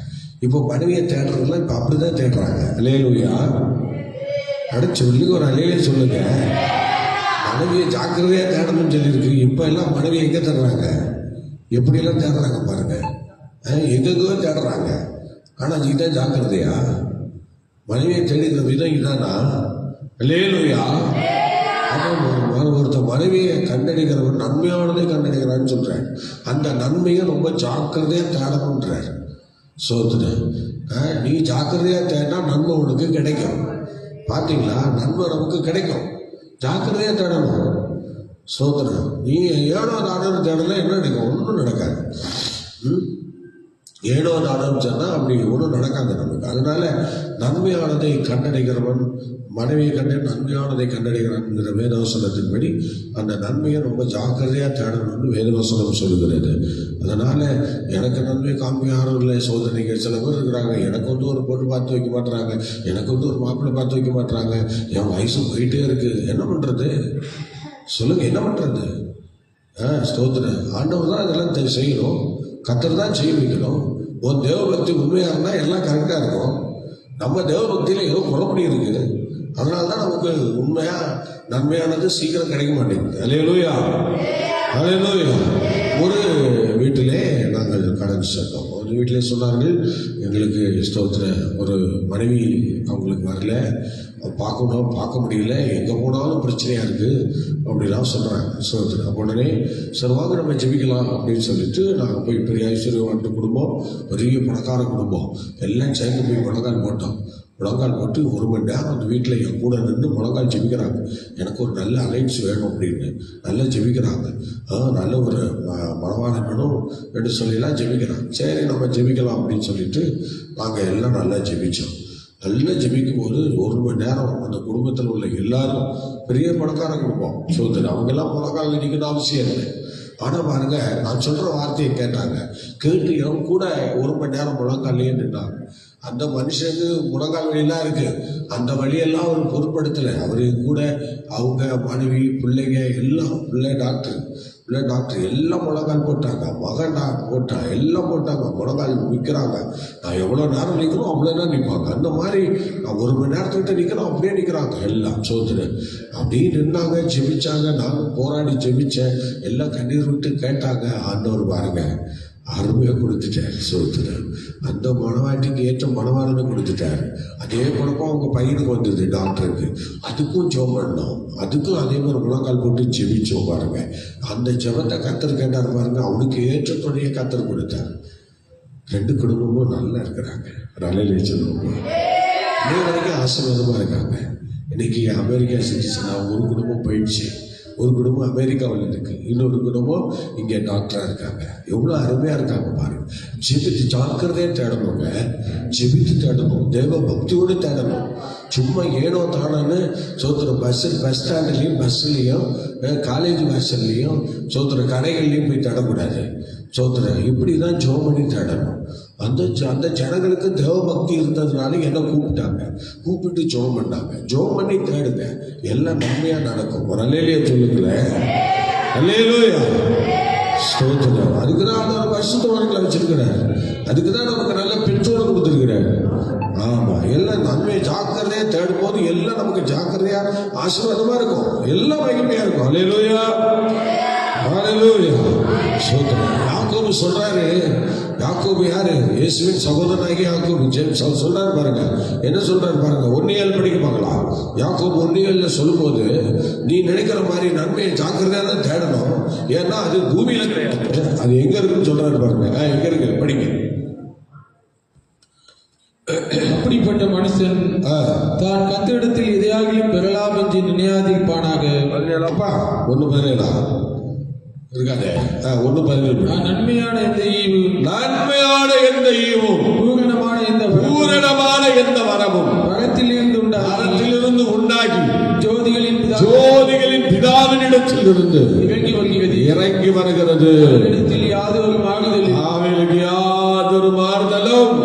இப்போ மனைவியை தேடுறதுலாம் இப்போ அப்படி தான் தேடுறாங்க. அல்லேலூயா. அடுத்து சொல்லி ஒரு அலையிலே சொல்லுங்க. மனைவியை ஜாக்கிரதையாக தேடணும்னு சொல்லியிருக்கு. இப்போ எல்லாம் மனைவியை எங்கே தேடுறாங்க? எப்படியெல்லாம் தேடுறாங்க பாருங்க. எங்கெங்கோ தேடுறாங்க. ஆனால் இதுதான் ஜாக்கிரதையா? மனைவியை தேடுகிற விதம் இதானா? அல்லேலூயா. ஒருத்தர் மனைவியை கண்டடைகிறவன் நன்மையானதை கண்டடைகிறான்னு சொல்றேன். அந்த நன்மையை ரொம்ப ஜாக்கிரதையாக தேடணுன்றார். சோதனை. நீ ஜாக்கிரதையாக தேடினா நன்மை உனக்கு கிடைக்கும். பார்த்தீங்களா, நன்மை நமக்கு கிடைக்கும். ஜாக்கிரதையாக தேடணும். சோதனை. நீ 7வது ஆர்டர் தேடலாம், என்ன நடக்கும்? ஒன்றும் நடக்காது. 7வது ஆர்டர் சொன்னால் அப்படி ஒன்றும் நடக்காது நமக்கு. அதனால நன்மையானதை கண்டடைகிறவன் மனைவியை நன்மையானதை கண்டடைகிறான்ங்கிற வேதவசனத்தின்படி அந்த நன்மையை ரொம்ப ஜாக்கிரதையாக தேடணும்னு வேதவசனம் சொல்லுகிறது. அதனால எனக்கு நன்மை காமி யாரும் இல்லை. சோதனைகள் சில பேர் இருக்கிறாங்க. எனக்கு வந்து ஒரு பொண்ணு பார்த்து வைக்க மாட்டுறாங்க, எனக்கு வந்து ஒரு மாப்பிள்ளை பார்த்து வைக்க மாட்டுறாங்க, என் வயசு போயிட்டே இருக்கு. என்ன பண்ணுறது? சொல்லுங்க, என்ன பண்ணுறது? ஸ்தோத்திரம். ஆண்டவர் தான் இதெல்லாம் செய்யணும். கர்த்தர் தான் செய்ய வைக்கணும். உன் தேவபக்தி உண்மையாக இருந்தால் எல்லாம் கரெக்டாக இருக்கும். நம்ம தேவபக்தியில் ஏதோ குழப்படி இருக்குது. அதனால தான் நமக்கு உண்மையாக நன்மையானது சீக்கிரம் கிடைக்க மாட்டேங்குது. அல்லேலூயா, அல்லேலூயா. ஒரு வீட்டிலே நாங்கள் கடன் சேர்த்தோம். ஒரு வீட்டிலே சொன்னார்கள், எங்களுக்கு ஸ்தோத்திர ஒரு மனைவி அவங்களுக்கு வரல, பார்க்கணும், பார்க்க முடியல, எங்கே போனாலும் பிரச்சனையாக இருக்குது அப்படிலாம் சொல்கிறாங்க. அப்போ உடனே சரி வாங்க நம்ம ஜெபிக்கலாம் அப்படின்னு சொல்லிட்டு நாங்கள் போய் பெரிய ஐஸ்வர்யவான் குடும்பம், பெரிய பணக்கார குடும்பம் எல்லாம் சேர்ந்து போய் முழங்கால் போட்டோம். முழங்கால் போட்டு 1 மணி நேரம் அந்த வீட்டில் என் கூட நின்று முழங்கால் ஜெபிக்கிறாங்க. எனக்கு ஒரு நல்ல அலைன்ஸ் வேணும் அப்படின்னு நல்லா ஜெபிக்கிறாங்க. நல்ல ஒரு மனவாளன் வேணும் என்று சொல்லிலாம் ஜெபிக்கிறாங்க. சரி நம்ம ஜெபிக்கலாம் அப்படின்னு சொல்லிட்டு நாங்கள் எல்லாம் நல்லா ஜெபித்தோம். நல்லா ஜெபிக்கும் போது 1 மணி நேரம் அந்த குடும்பத்தில் உள்ள எல்லாரும் பெரிய பணக்கார குடும்பம் சோதனை, அவங்கெல்லாம் முழங்கால் நிற்கணும் அவசியம் இல்லை. ஆனால் பாருங்க, நான் சொல்கிற வார்த்தையை கேட்டாங்க. கேட்டு என் கூட 1 மணி நேரம் முழங்காலே நின்றாங்க. அந்த மனுஷனுக்கு முழங்கால் வழியெல்லாம் இருக்கு, அந்த வழியெல்லாம் அவர் பொருட்படுத்தலை. அவரு கூட அவங்க மனைவி பிள்ளைங்க எல்லாம், பிள்ளை டாக்டர் எல்லாம் முழங்கால் போட்டாங்க, மகன் போட்டான், எல்லாம் போட்டாங்க, முழங்கால் நிற்கிறாங்க. நான் எவ்வளோ நேரம் நிற்கிறோம் அவ்வளோ நேரம் நிற்பாங்க. அந்த மாதிரி நான் 1 மணி நேரத்துக்கிட்ட நிற்கிறோம், அப்படியே நிற்கிறாங்க எல்லாம் சோதனை. அப்படியே நின்னாங்க, ஜெபிச்சாங்க. நான் போராடி ஜெபிச்சேன். எல்லாம் கண்ணீர் விட்டு கேட்டாங்க. ஆண்டவர் பாருங்க அருமையாக கொடுத்துட்டார் சோதனை. அந்த மனவாட்டிக்கு ஏற்ற மனவாளனை கொடுத்துட்டார். அதே குழப்பம் அவங்க பையனுக்கு வந்தது டாக்டருக்கு. அதுக்கும் ஜெபம் பண்ணோம், அதுக்கும் அதே மாதிரி முழங்கால் போட்டு ஜெபிச்சோம் பாருங்க. அந்த ஜெபத்தை கர்த்தர் கேட்டார் பாருங்க, அவனுக்கு ஏற்ற துணையை கர்த்தர் கொடுத்தார். 2 குடும்பமும் நல்லா இருக்கிறாங்க. நல்ல சொல்லுவோம், இன்னும் வரைக்கும் ஆசீர்வாதமாக இருக்காங்க. இன்னைக்கு அமெரிக்கா சிட்டிசனாக ஒரு குடும்பம் போயிடுச்சு, ஒரு குடும்பம் அமெரிக்காவில் இருக்கு, இன்னொரு குடும்பம் இங்கே டாக்டராக இருக்காங்க. எவ்வளோ அருமையாக இருக்காங்க பாருங்க. ஜெபித்து ஜாக்கிரதையாக தேடணுங்க, ஜெபித்து தேடணும், தேவ பக்தியோடு தேடணும். சும்மா ஏனோ தானோன்னு பஸ் ஸ்டாண்ட்லேயும் பஸ்லேயும் காலேஜ் வாசல்லையும் கடைகள்லையும் போய் தேடக்கூடாது. இப்படி தான் ஜெபம் பண்ணி தேடணும். அந்த ஜனங்களுக்கு தேவ பக்தி இருந்ததுனால என்ன கூப்பிட்டு ஜெபம் பண்ணாங்க. ஜெபம் பண்ணி தேடுங்க, எல்லாம் நன்மையாக நடக்கும். ஒரு அல்லேலூயா சொல்லுங்களேன். அல்லேலூயா ஸ்தோத்திரம். அதுக்கு தான் அவர் பரிசுத்தவான்களை வச்சிருக்கிறார். அதுக்கு தான் நமக்கு நல்ல பெற்றோரை கொடுத்துருக்கிறார். ஆமாம், எல்லாம் நன்மையை ஜாக்கிரதையா தேடும் போது எல்லாம் நமக்கு ஜாக்கிரதையா ஆசீர்வாதமா இருக்கும், எல்லாம் மகிமையா இருக்கும். அல்லேலூயா அல்லேலூயா ஸ்தோத்திரம். யாக்கோபு சொல்றாரு, யாக்கோபு யாரு? இயேசுவின் சகோதரனாகி யாக்கோபு ஜேம்ஸ். அவர் சொல்றாரு பாருங்க, என்ன சொல்றாரு பாருங்க. 1 படிக்க பார்க்கலாம். யாக்கோபு 1 சொல்லும் போது, நீ நினைக்கிற மாதிரி நன்மையை ஜாக்கிரதையா தான் தேடணும், ஏன்னா அது பூமியில கிடையாது, அது எங்க இருக்குன்னு சொல்றாரு பாருங்க. எங்க இருக்கு படிங்க. அப்படிப்பட்ட மனுஷன் தான் கர்த்தரிடத்தில் எதையாகிலும் பெறலாம் என்று நினையாதிருப்பானாக. 1:17 இருக்காதே. 1:17 நன்மையான எந்த ஈவும் பூரணமான எந்த வரமும் பரத்திலிருந்து உண்டாகி ஜோதிகளின் பிதாவினிடத்திலிருந்து இறங்கி வருகிறது. யாதொரு மாறுதலும்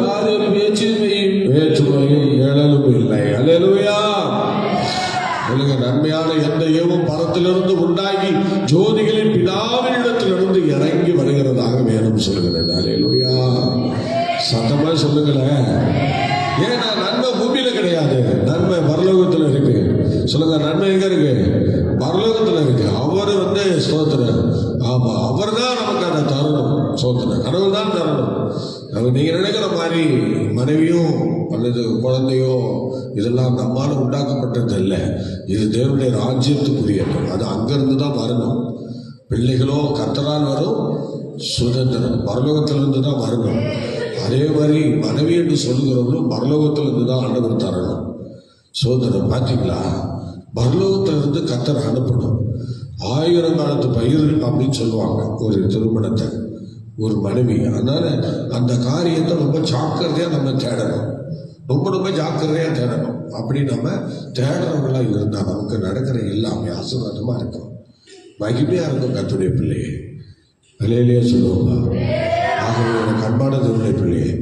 யாதொரு வேற்றுமையும் நிழலும் இல்லை. அல்லேலூயா. நன்மையான எந்த ஏவும் பரத்திலிருந்து உண்டாகி ஜோதிகளின் பிதாவினிடத்திலிருந்து இறங்கி வருகிறதாக வேதம் சொல்லுகிறது. அல்லேலூயா. சத்தமா சொல்லுங்களேன். ஏன்னா நன்மை பூமியில கிடையாது, நன்மை பரலோகத்தில் இருக்கு. சொல்லுங்க, நன்மை எங்க இருக்கு? பரலோகத்தில் இருக்கு. அவர் ஸ்தோத்திரம். ஆமா, அவர் தான் நமக்கு அதை தரணும். ஸ்தோத்திரம், கடவுள் தான் தரணும். நீங்க நினைக்கிற மாதிரி மனைவியும் அல்லது குழந்தையோ இதெல்லாம் நம்மால் உண்டாக்கப்பட்டது இல்லை. இது தேவனுடைய ராஜ்யத்துக்குரியது. அது அங்கிருந்து தான் வரணும். பிள்ளைகளோ கர்த்தரால் வரும், சுதந்திரம் பரலோகத்திலிருந்து தான் வரணும். அதே மாதிரி மனைவி என்று சொல்லுகிறவங்களும் பரலோகத்திலிருந்து தான் ஆண்டவர் தரணும். சோதனை பார்த்தீங்களா? பரலோகத்திலிருந்து கர்த்தர் அனுப்பணும். 1000 காலத்து பயிர் அப்படின்னு சொல்லுவாங்க ஒரு திருமணத்தை, ஒரு மனைவி. அதனால அந்த காரியத்தை ரொம்ப ஜாக்கிரதையாக நம்ம தேடணும், ரொம்ப ஜாக்கிரதையாக தேடணும். அப்படி நம்ம தேடுறவங்களாம் இருந்தால் நமக்கு நடக்கிற எல்லாமே ஆசீர்வாதமாக இருக்கும், மகிமையாக இருக்கும். கர்த்தருடைய பிள்ளையே, அல்லேலூயா சொல்லுவாங்க. ஆகவே எனக்கு அன்பான தேவனுடைய பிள்ளையே,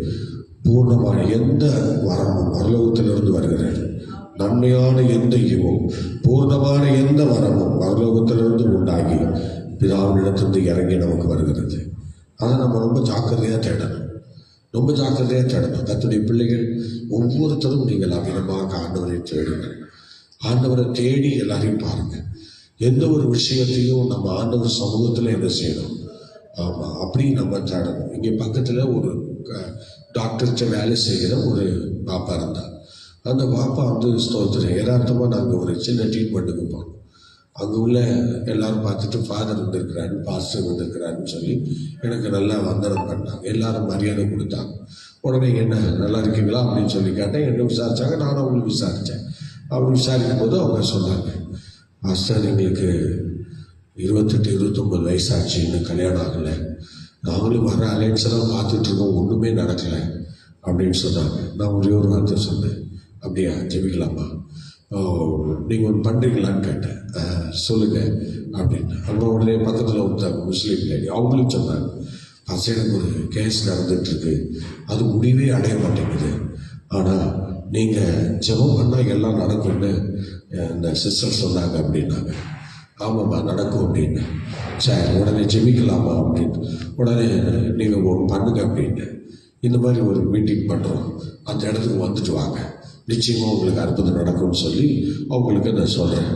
பூர்ணமான எந்த வரமும் பரலோகத்திலிருந்து வருகிறது. நன்மையான எந்த ஈவும் பூர்ணமான எந்த வரமும் பரலோகத்திலிருந்து உண்டாகி பிதாவினிடத்திலிருந்து இறங்கி நமக்கு வருகிறது. அதை நம்ம ரொம்ப ஜாக்கிரதையாக தேடணும், ரொம்ப ஜாக்கிரதையாக தேடணும். கர்த்தருடைய பிள்ளைகள் ஒவ்வொருத்தரும் நீங்கள் அமிதமாக ஆண்டவரை தேடுங்கள். ஆண்டவரை தேடி எல்லாரையும் பாருங்கள். எந்த ஒரு விஷயத்தையும் நம்ம ஆண்டவர் சமூகத்தில் என்ன செய்யணும்? ஆமாம், அப்படி நம்ம தேடணும். இங்கே பக்கத்தில் ஒரு டாக்டர்கிட்ட வேலை செய்கிற ஒரு பாப்பா இருந்தார். அந்த பாப்பா ஸ்தோத்திரம் யதார்த்தமாக நாங்கள் ஒரு சின்ன ட்ரீட்மெண்ட்டுக்கு போனோம். அங்கே உள்ள எல்லாரும் பார்த்துட்டு ஃபாதர் வந்திருக்கிறாரு, பாஸ்டர் வந்திருக்கிறாருன்னு சொல்லி எனக்கு நல்லா வந்தனம் பண்ணாங்க. எல்லாரும் மரியாதை கொடுத்தாங்க. உடனே என்ன நல்லா இருக்கீங்களா அப்படின்னு சொல்லி கேட்டேன். என்ன விசாரித்தாங்க, நானும் அவங்களுக்கு விசாரித்தேன். அவங்க விசாரிக்கும் போது அவங்க சொன்னாங்க, பாஸ்டர் எங்களுக்கு 28-29 வயசாச்சு, இன்னும் கல்யாணம் ஆகலை, நாங்களும் வர அலைன்ஸ் எல்லாம் பார்த்துட்ருக்கோம், ஒன்றுமே நடக்கலை அப்படின்னு சொன்னாங்க. நான் ஒரே ஒரு வார்த்தை சொன்னேன், அப்படியா ஜெபிக்கலாமா, நீங்கள் ஒன்று பண்ணுறீங்களான்னு கேட்டேன். சொல்லுங்கள் அப்படின்னு. அவங்க உடனே பக்கத்தில் ஒருத்தாங்க முஸ்லீம் லேடி, அவங்களும் சொன்னாங்க, பாஸ்டர் எனக்கு ஒரு கேஸ் நடந்துகிட்ருக்கு, அது முடிவே அடைய மாட்டேங்குது, ஆனால் நீங்கள் ஜெபம் பண்ணால் எல்லாம் நடக்கும்னு இந்த சிஸ்டர் சொன்னாங்க அப்படின்னாங்க. ஆமாம்மா நடக்கும் அப்படின்னு. சரி உடனே ஜெபிக்கலாமா அப்படின்னு. உடனே நீங்கள் ஒன்று பண்ணுங்க அப்படின்னு. இந்த மாதிரி ஒரு மீட்டிங் பண்ணுறோம், அந்த இடத்துக்கு வந்துட்டு வாங்க, நிச்சயமாக உங்களுக்கு அற்புதம் நடக்கும்னு சொல்லி அவங்களுக்கு நான் சொல்கிறேன்.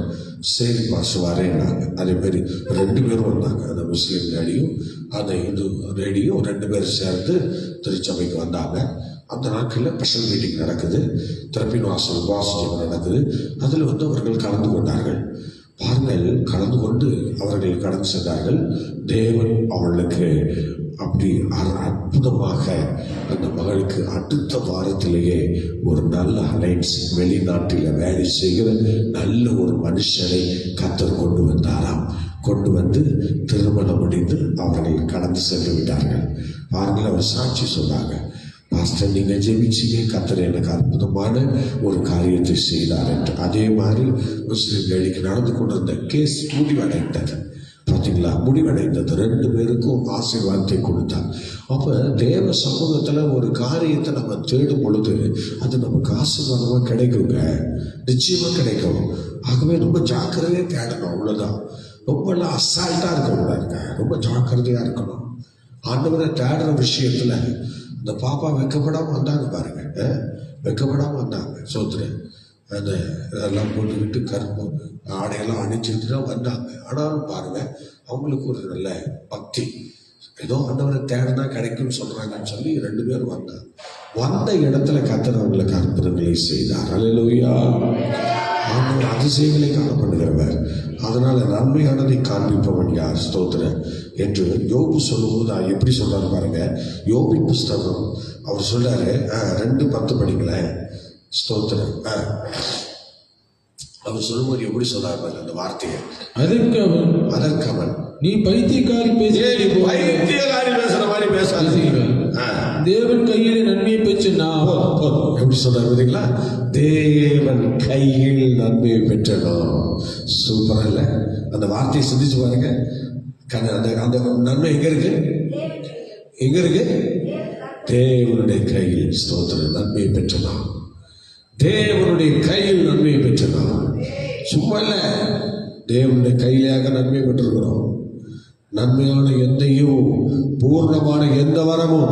சரி பாஸ்டர் வரேன்னாங்க. அதேமாரி 2 பேரும் வந்தாங்க, அந்த முஸ்லீம் லேடியும் அந்த இந்து லேடியும் 2 பேரும் சேர்ந்து திருச்சபைக்கு வந்தாங்க. அந்த நாட்களில் ஸ்பெஷல் மீட்டிங் நடக்குது, திறப்பின் வாசல் உபவாசம் நடக்குது. அதில் அவர்கள் கலந்து கொண்டார்கள். பாருங்கள், கலந்து கொண்டு அவர்கள் கடந்து சென்றார்கள். தேவன் அவர்களுக்கு அப்படி அற்புதமாக அந்த மகளுக்கு அடுத்த வாரத்திலேயே ஒரு நல்ல அலைன்ஸ், வெளிநாட்டில் வேலை செய்கிற நல்ல ஒரு மனுஷனை கர்த்தர் கொண்டு வந்தாராம். கொண்டு வந்து திருமணம் முடிந்து அவர்கள் கடந்து சென்று விட்டார்கள். பாருங்கள், அவர் சாட்சி சொன்னாங்க, பாஸ்டர் நீங்கள் ஜெபிச்சிங்க, கர்த்தர் எனக்கு அற்புதமான ஒரு காரியத்தை செய்தார் என்று. அதே மாதிரி முஸ்லீம் லேடிக்கு நடந்து கொண்டிருந்த கேஸ் முடிவடைந்தது. பார்த்தீங்களா, முடிவடைந்தது. 2 பேருக்கும் ஆசீர்வாதத்தை கொடுத்தார். அப்போ தேவ சமூகத்தில் ஒரு காரியத்தை நம்ம தேடும் பொழுது அது நமக்கு ஆசீர்வாதமாக கிடைக்குங்க, நிச்சயமாக கிடைக்கும். ஆகவே ரொம்ப ஜாக்கிரதையாக தேடணும், அவ்வளோதான். ரொம்பலாம் அசால்ட்டாக இருக்கக்கூடாதுங்க, ரொம்ப ஜாக்கிரதையாக இருக்கணும். ஆண்டவரை தேடுற விஷயத்தில் இந்த பாப்பா வெக்கப்படாமல் வந்தாங்க பாருங்க, வெக்கப்படாமல் வந்தாங்க. சோத்துறேன் அந்த இதெல்லாம் போட்டுக்கிட்டு கருப்பு ஆடையெல்லாம் அணிஞ்சுக்கிட்டு தான் வந்தாங்க. ஆனாலும் பாருங்க, அவங்களுக்கு ஒரு நல்ல பக்தி, ஏதோ ஆண்டவரை தேடினா கிடைக்கும்னு சொல்றாங்கன்னு சொல்லி 2 பேரும் வந்தாங்க. வந்த இடத்துல கர்த்தர் அவங்களுக்கு அற்புதங்களை செய்தார். அல்லேலூயா. ஆண்டவர் அதிசயங்களை காணப்படுகிறவர். அதனால நன்மையானதை காண்பிப்பவன் யார்? ஸ்தோத்திரம் என்று யோபு சொல்லும்போது எப்படி சொல்றாரு பாருங்க. யோபின் புஸ்தகம் அவர் சொல்றாரு, 2:10 படிங்களேன். ஸ்தோத்திரம். அவர் சொல்லும்போது எப்படி சொல்றாரு பாருங்க அந்த வார்த்தையை. அதற்கு அவன் நீ பைத்தியக்காரி பேசுற மாதிரி பேசாதீங்க, தேவன் கையில நன்மையை பெற்று நான் எப்படி சொல்றாரு பார்த்தீங்களா? தேவன் கையில் நன்மையை பெற்றனும். சூப்பரா இல்ல? அந்த வார்த்தையை சிந்திச்சு பாருங்க. அந்த நன்மை எங்க இருக்கு? எங்க இருக்கு? தேவனுடைய கையில். ஸ்தோத்திரம். நன்மையை பெற்றனா, தேவனுடைய கையில் நன்மையை பெற்றனா. சும்மா இல்ல, தேவனுடைய கையிலாக நன்மை பெற்றிருக்கிறோம். நன்மையான எந்தையும் பூர்ணமான எந்த வரமும்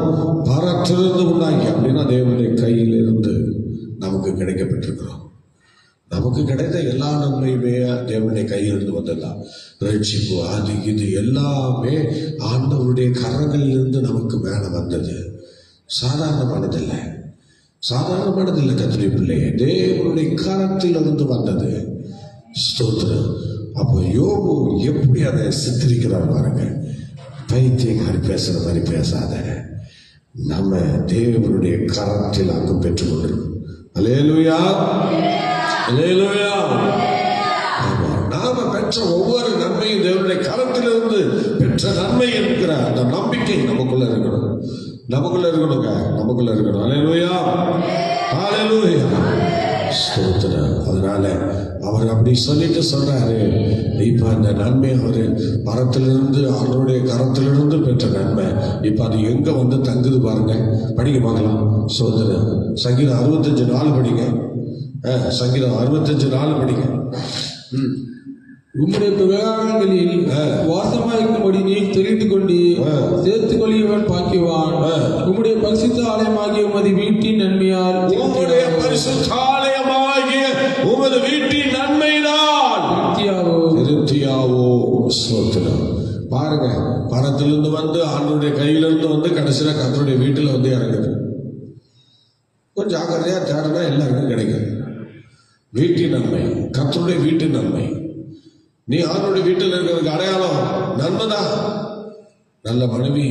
பரத்திலிருந்து உண்டாகி, அப்படின்னா தேவனுடைய கையில் இருந்து நமக்கு கிடைக்கப்பட்டிருக்கிறோம். நமக்கு கிடைத்த எல்லா நன்மையுமே தேவனுடைய கையிலிருந்து வந்ததுதான். ரட்சிப்பு, அது இது எல்லாமே ஆண்டவருடைய கரங்களில் இருந்து நமக்கு மேல வந்தது. சாதாரணமானதில்லை, சாதாரணமானதில்லை. கர்த்தருடைய பிள்ளையே, தேவனுடைய கரத்தில் இருந்து வந்தது. ஸ்தோத்திரம். அப்போ யோபு எப்படி அதை சித்தரிக்கிறார் பாருங்க. பைத்தியக்காரி பேசுற மாதிரி பேசாத, நம்ம தேவனுடைய கரத்தில் அங்கு பெற்றுக் கொண்டிருக்கோம். அல்லேலூயா, அல்லேலூயா. நாம பெற்ற ஒவ்வொரு நன்மையும் தேவனுடைய கரத்திலிருந்து பெற்ற நன்மை என்கிற அந்த நம்பிக்கை நமக்குள்ள இருக்கணும், நமக்குள்ள இருக்கணுங்க, நமக்குள்ள இருக்கணும். அல்லேலூயா, அல்லேலூயா. ஸ்தோத்திரம். அதனால அவர் அப்படி சொல்லிட்டு சொல்றாரு, இப்ப அந்த நன்மை அவரு மரத்திலிருந்து, அவருடைய கரத்திலிருந்து பெற்ற நன்மை இப்ப அது எங்க வந்து தங்குது பாருங்க. படிக்க பார்க்கலாம். சோதரம் சங்கீதம் 65:4 படிங்க. சங்கீதம் 65:4 படிங்க. உம்முடைய விவகாரங்களில் வாசமாயிருக்கும்படி நீ தெரிந்து கொண்டு சேர்த்துக் கொள்ளியவன் பாக்கியவான். உம்முடைய பரிசுத்த ஆலயமாகிய உமது வீட்டின் நன்மையால், உம்முடைய பரிசுத்த ஆலயமாகிய உமது வீட்டின் நன்மைதான் திருப்தியாவோ. ஸ்தோத்திரம். பாருங்க, பணத்திலிருந்து வந்து ஆண்டவருடைய கையிலிருந்து வந்து கடைசியில கர்த்தருடைய வீட்டில் வந்து இறங்குது. கொஞ்சம் ஜாக்கிரதையாக தேடினா எல்லாருக்கும் கிடைக்கும். வீட்டின் நன்மை, கர்த்தருடைய வீட்டின் நன்மை. நீ ஆண்டவருடைய வீட்டில் இருக்கிறதுக்கு அடையாளம் நன்மை தான். நல்ல மனைவி,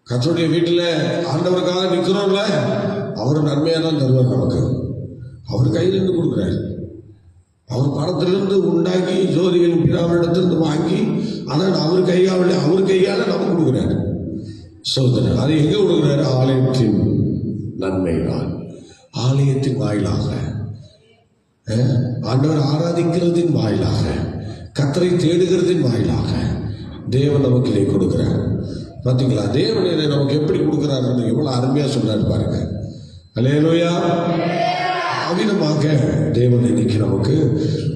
கர்த்தருடைய வீட்டில் ஆண்டவருக்காக நிற்கிறோம்ல, அவர் நன்மையாக தான் தருவார் நமக்கு. அவர் கையிலிருந்து கொடுக்குறாரு. அவர் பணத்திலிருந்து உண்டாக்கி ஜோதிகளின் பிதாவிடத்திலிருந்து வாங்கி அதை அவர் கையால் நமக்கு கொடுக்குறாரு. சோதனை அது எங்கே கொடுக்குறாரு? ஆலயத்தின் நன்மை தான். ஆலயத்தின் வாயிலாக, ஆண்டவர் ஆராதிக்கிறதின் வாயிலாக, கர்த்தரை தேடுகிறதின் வாயிலாக தேவன் நமக்கு இதை கொடுக்கிறார். பார்த்தீங்களா? தேவன் இதை நமக்கு எப்படி கொடுக்குறாருன்னு எவ்வளோ அருமையாக சொன்னார் பாருங்க. அல்லேலூயா. அவிதமாக தேவன் இன்னைக்கு நமக்கு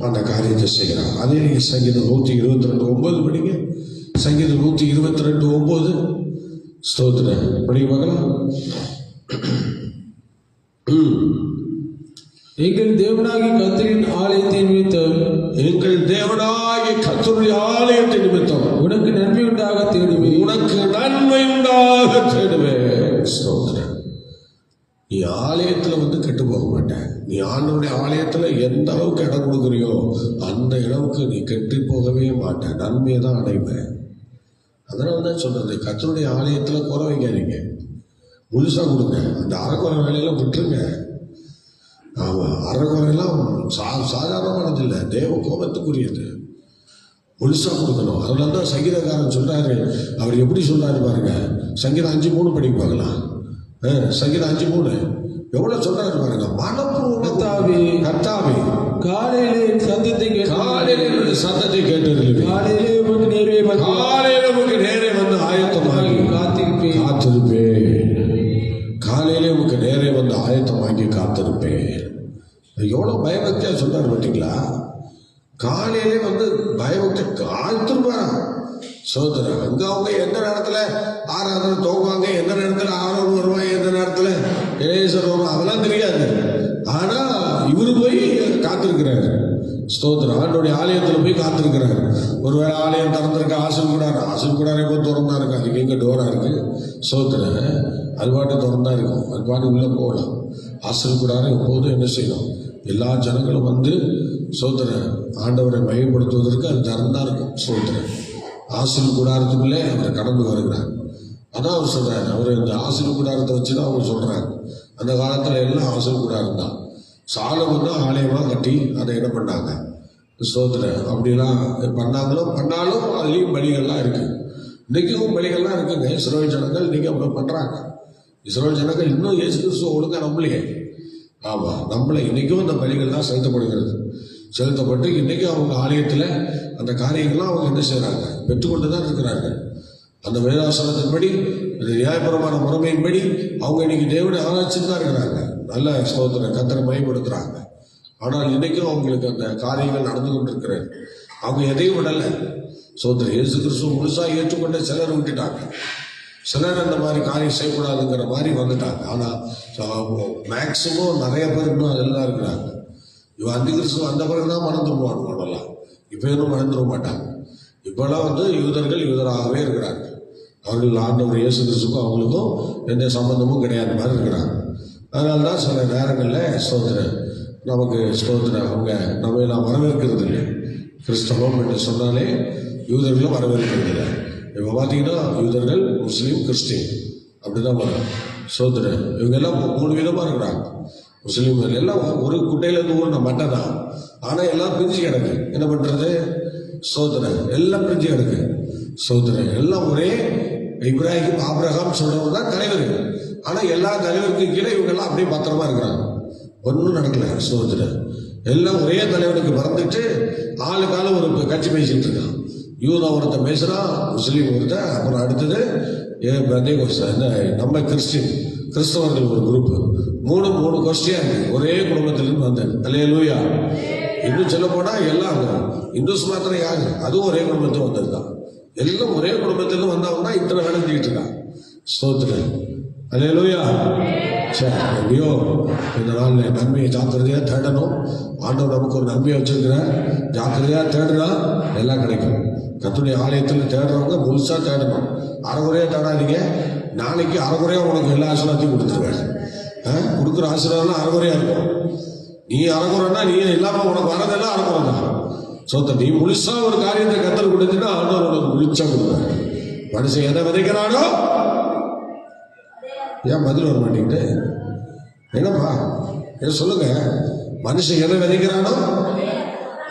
அந்த காரியத்தை செய்கிறார். அதே நீங்கள் சங்கீதம் 122:9 படிங்க. சங்கீதம் 122:9 ஸ்தோத்திரம் படிக்க பார்க்கலாம். எங்கள் தேவனாகி கர்த்தரின் ஆலயத்தின் நிமித்தம், எங்கள் தேவனாகி கர்த்தருடைய ஆலயத்தின் நிமித்தம் உனக்கு நன்மை உண்டாக தேடுவேன். உனக்கு நன்மை உண்டாக தேடுவேன். ஸ்தோத்திரம். நீ ஆலயத்தில் வந்து கெட்டு போக மாட்டேன். நீ ஆண்டவருடைய ஆலயத்தில் எந்த அளவுக்கு இடம் கொடுக்குறியோ அந்த இடவுக்கு நீ கெட்டு போகவே மாட்டேன். நன்மையை தான் அடைவேன். அதனால தான் சொல்றது, கர்த்தருடைய ஆலயத்தில் குறை வைக்காதீங்க, முழுசாக கொடுங்க. அந்த அறக்குறை வேலையெல்லாம் விட்டுருங்க. ஆமாம், அறக்குறையெல்லாம் சாதாரணமானது இல்லை, தேவ கோபத்துக்குரியது. முழுசாக கொடுக்கணும். அதனால தான் சங்கீதக்காரன் சொல்றாரு. அவர் எப்படி சொல்றாரு பாருங்க. சங்கீதம் 5:3 படிக்க பார்க்கலாம். சங்கீதம் 5:3 எவ்வளவு சொல்றாரு பாருங்க. மனப்பூர்வத்தாவே கர்த்தாவே காலையிலே சத்தத்தை கேட்டு காலையிலே உமக்கு நேரே வந்து ஆயத்தமாகி காத்திருப்பேன். காலையிலே உமக்கு நேரே வந்து ஆயத்தமாகி காத்திருப்பேன். எவ்வளவு பயபக்தியா சொல்றாரு பார்த்தீங்களா? காலையிலே வந்து பயபக்தி காத்திருப்பாரா? சோதரன் அங்க அவங்க எந்த நேரத்துல ஆராதனை துவங்குவாங்க, எந்த நேரத்துல ஆரோன் வருவாங்க, எந்த நேரத்துல இளையசர் வருவாங்க, அதெல்லாம் தெரியாது. ஆனா இவரு போய் காத்திருக்கிறாரு. ஸ்தோத்திரம். ஆண்டோடைய ஆலயத்துல போய் காத்திருக்கிறாரு. ஒருவேளை ஆலயம் திறந்திருக்க, ஆசல் கூடாரம் எப்போ திறந்தா இருக்கு, அதுக்கு எங்க டோரா இருக்கு. சோதரன் அது பாட்டு திறந்தா இருக்கும், அது பாட்டு உள்ள போகலாம். ஆசல் கூடாரம் எப்போதும் என்ன செய்யணும்? எல்லா ஜனங்களும் வந்து சோதரன் ஆண்டவரை மையப்படுத்துவதற்கு அது திறந்தா இருக்கும். சோதரன் ஆசில் கூடாரத்துக்குள்ளே அவர் கடந்து வருகிறார். அதான் அவர் சொல்றாரு. அவர் இந்த ஆசில் கூடாரத்தை வச்சுதான் அவங்க சொல்றாங்க. அந்த காலத்துல எல்லாம் ஆசில் கூடாரம் தான். சாலமன் தான் ஆலயமா கட்டி அதை என்ன பண்ணாங்க? சோதனை அப்படிலாம் பண்ணாலும் அதுலேயும் பலிகள்லாம் இருக்கு. இன்னைக்கும் பலிகள்லாம் இருக்குங்க. இஸ்ரவேல் ஜனங்கள் இன்னைக்கு அப்படி பண்றாங்க. இஸ்ரவேல் ஜனங்கள் இன்னும் இயேசு கிறிஸ்துவ ஒழுங்கா நம்பலையே. ஆமா, நம்மளை இன்னைக்கும் அந்த பலிகள் தான் செலுத்தப்பட்டு இன்னைக்கும் அவங்க ஆலயத்தில் அந்த காரியங்கள்லாம் அவங்க என்ன செய்யறாங்க? பெற்றுக்கொண்டு தான் இருக்கிறாங்க. அந்த வேதாசனத்தின்படி, அந்த நியாயபரமான முறைமையின்படி அவங்க இன்னைக்கு தேவனை ஆராய்ச்சிட்டு தான் இருக்கிறாங்க. நல்ல ஸ்தோத்திர கர்த்தரை மையப்படுத்துறாங்க. ஆனால் இன்னைக்கும் அவங்களுக்கு அந்த காரியங்கள் நடந்து கொண்டிருக்கிறது. அவங்க எதையும் விடலை. சோதர இயேசு கிறிஸ்துவ முழுசா ஏற்றுக்கொண்ட சிலர் விட்டுட்டாங்க. சிலர் அந்த மாதிரி காரியம் செய்யக்கூடாதுங்கிற மாதிரி வந்துட்டாங்க. ஆனால் மேக்சிமம் நிறைய பேர் இன்னும் அதெல்லாம் இருக்கிறாங்க. இவன் அந்த கிறிஸ்துவ அந்த பிறகு தான் மறந்துடுவாங்க. அவனெல்லாம் இப்போ இன்னும் மறந்துட மாட்டாங்க. இப்போல்லாம் வந்து யூதராகவே இருக்கிறாங்க. அவர்கள் ஆண்டவர் இயேசு கிறிஸ்துக்கும் அவங்களுக்கும் எந்த சம்பந்தமும் கிடையாது மாதிரி இருக்கிறாங்க. அதனால தான் சில நேரங்களில் நமக்கு அவங்க நம்ம எல்லாம் வரவேற்கிறது இல்லை. கிறிஸ்தவம் என்று சொன்னாலே யூதர்களும் வரவேற்கிறது இல்லை. இப்போ பார்த்தீங்கன்னா யூதர்கள், முஸ்லீம், கிறிஸ்டின் அப்படிதான் வரும். இவங்க எல்லாம் 3 விதமாக இருக்கிறாங்க. முஸ்லீம்கள் எல்லாம் ஒரு குட்டையிலேருந்து ஊர்ன மட்டை தான். ஆனால் எல்லாம் பிரிஞ்சு கிடக்கு. என்ன பண்ணுறது? எல்லாம் பிரிஞ்சு கிடக்கு. எல்லாம் ஒரே இப்ராஹிம் ஆபிரகாம் சொல்றவங்க தான் தலைவர். ஆனால் எல்லா தலைவருக்கு கீழே இவங்கெல்லாம் அப்படியே பத்திரமா இருக்கிறாங்க. ஒன்றும் நடக்கல. எல்லாம் ஒரே தலைவனுக்கு மறந்துட்டு ஆளுக்கால ஒரு கட்சி பேசிட்டு இருக்கான். யூதா ஒருத்தன் பேசுறான், முஸ்லீம் ஒருத்தன், அப்புறம் அடுத்தது நம்ம கிறிஸ்தவர்கள் ஒரு குரூப். மூணு கோஷ்டியா இருக்கு. ஒரே குடும்பத்திலிருந்து வந்தேன். அல்லேலூயா. இன்னும் சொல்ல போனா எல்லாம் இந்துஸ் மாத்திரம் யாரு, அதுவும் ஒரே குடும்பத்தில் வந்தது தான். எல்லாம் ஒரே குடும்பத்திலிருந்து வந்தவங்க தான் இத்தனை வேலை செஞ்சுட்டு இருக்கான். ஸ்தோத்திரம். அல்லேலூயா. சரி, எப்படியோ இந்த நாள் நன்மையை ஜாக்கிரதையா தேடணும். ஆண்டவர் நமக்கு ஒரு நன்மையை வச்சிருக்கிறார். ஜாக்கிரதையா தேடுனா எல்லாம் கிடைக்கும். கர்த்தருடைய ஆலயத்தில் தேடுறவங்க முழுசா தேடணும். அரைகுறையா தேடாதீங்க. நாளைக்கு அரைகுறையா உனக்கு எல்லா ஆசீர்வாதத்தையும் கொடுத்துருவேன். கொடுக்குற ஆசீர்வாதம்லாம் அறகுறையா இருக்கும். நீ அறகுறன்னா நீ இல்லாமல் உனக்கு வரதெல்லாம் அறகுறம் தான். சொத்த நீ முழுசா ஒரு காரியத்தை கத்தல் கொடுத்துன்னா ஆண்டவர் உனக்கு முழுச்சா கொடுப்பாரு. மனுஷன் எதை விதைக்கிறானோ, ஏன் பதில் வர மாட்டேங்கிட்டு என்னப்பா என்ன சொல்லுங்க, மனுஷன் எதை விதைக்கிறானோ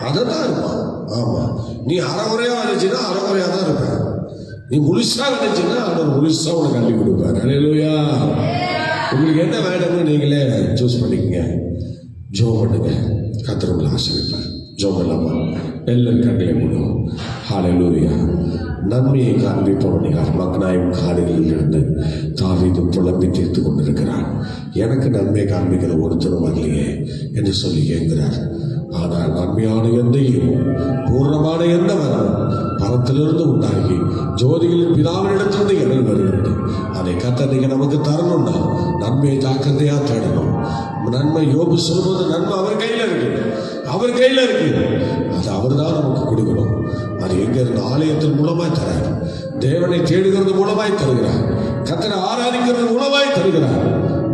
அதை தான் இருப்பான். ஆமா, நீ அறகுறையா விதைச்சின்னா அறகுறையா தான் இருப்பேன். நீ முழுசா விதைச்சின்னா ஆண்டவர் முழுசா உனக்கு அள்ளி கொடுப்பாரு. அல்லேலூயா. உங்களுக்கு என்ன வேணும்னு நீங்களே சூஸ் பண்ணிக்கங்க. ஜோம் பண்ணுங்க, கர்த்தர் உங்களை ஆசீர்வதிப்பார். ஜோம் இல்லாம எல்லாரும் கண்களை மூடுவோம். ஹல்லேலூயா. நன்மையை காண்பிப்பவன் யார்? மக்னாயும் காடுகளில் இருந்து தாவீது புலம்பி தீர்த்து கொண்டிருக்கிறார். எனக்கு நன்மை காண்பிக்கிற ஒருத்தரும் வரலையே என்று சொல்லி கேட்கிறார். ஆனால் நன்மையான எந்தையும் பூர்ணமான எந்த வரும் பரத்திலிருந்து உண்டாகி ஜோதிகளின் பிதாவினிடத்திலிருந்து இடம் வருகிறது. அதை கத்தனைக்கு நமக்கு தரணும்னா நன்மையை ஜாக்கிரதையா தேடணும். நன்மை யோபு சொல்லும்போது நன்மை அவர் கையில் இருக்கு, அவர் கையில் இருக்கு. அது அவர் தான் நமக்கு கொடுக்கணும். அது எங்க இருந்து? ஆலயத்தின் மூலமாய் தரார். தேவனை தேடுகிறது மூலமாய் தருகிறார். கர்த்தரை ஆராதிக்கிறது மூலமாய் தருகிறார்.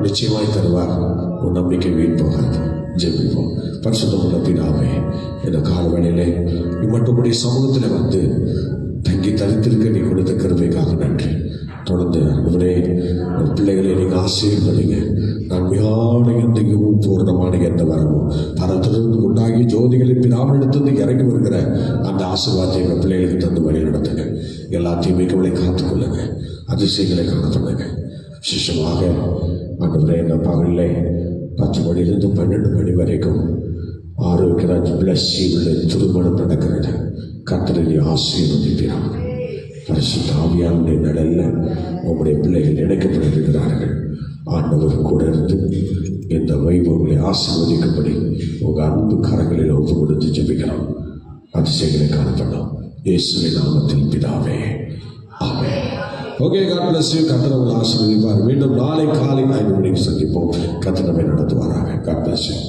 நிச்சயமாய் தருவார். உன் நம்பிக்கை வீண் போகாது. ஜெபிப்போம். பரிசுத்தமுள்ள பிதாவே, இந்த காலவேளையிலே இம்மட்டும்படி சமூகத்தில் வந்து தங்கி தரித்திருக்க நீ கொடுத்த கிருபைக்காக நன்றி. தொடர்ந்து ஆண்டவரே, பிள்ளைகளை நீங்கள் ஆசீர்வதிங்க. நன்மையான எந்தையும் பூர்ணமான எந்த வரமும் பரத்திலிருந்து உண்டாகி ஜோதிகளின் பிதாவினிடத்திலிருந்து இறங்கி வருகிற அந்த ஆசீர்வாதத்தை எங்கள் பிள்ளைகளுக்கு தந்து வழி நடத்துங்க. எல்லா தீமைகளை காத்துக்கொள்ளுங்க. அதிசயங்களை காணப்படுங்க. விசேஷமாக ஆண்டவரே, இந்த பகலில் 10 மணிலிருந்து 12 மணி வரைக்கும் ஆரோக்கியராஜ் பிளஸ்ஸியுள்ள திருமணம் நடக்கிறது. கர்த்தரை ஆசீர்வதிக்கிறார். பரிசுத்த ஆவியானுடைய நிழல்ல உங்களுடைய பிள்ளைகள் இணைக்கப்பட்டிருக்கிறார்கள். ஆண்டவர் கூட இருந்து இந்த வைபவங்களை ஆசீர்வதிக்கும்படி உங்கள் அன்பு கரங்களில் ஒப்பு கொடுத்து ஜெபிக்கிறோம். அதிசயங்களை காணப்படும். இயேசுவின் நாமத்தில் பிதாவே, ஆமென். Okay, God bless you. கர்த்தர் உங்களை ஆசீர்வதிப்பார். மீண்டும் நாளை காலை 5 மணிக்கு சந்திப்போம். கர்த்தர் நம்மை நடத்துவாராக. God bless you.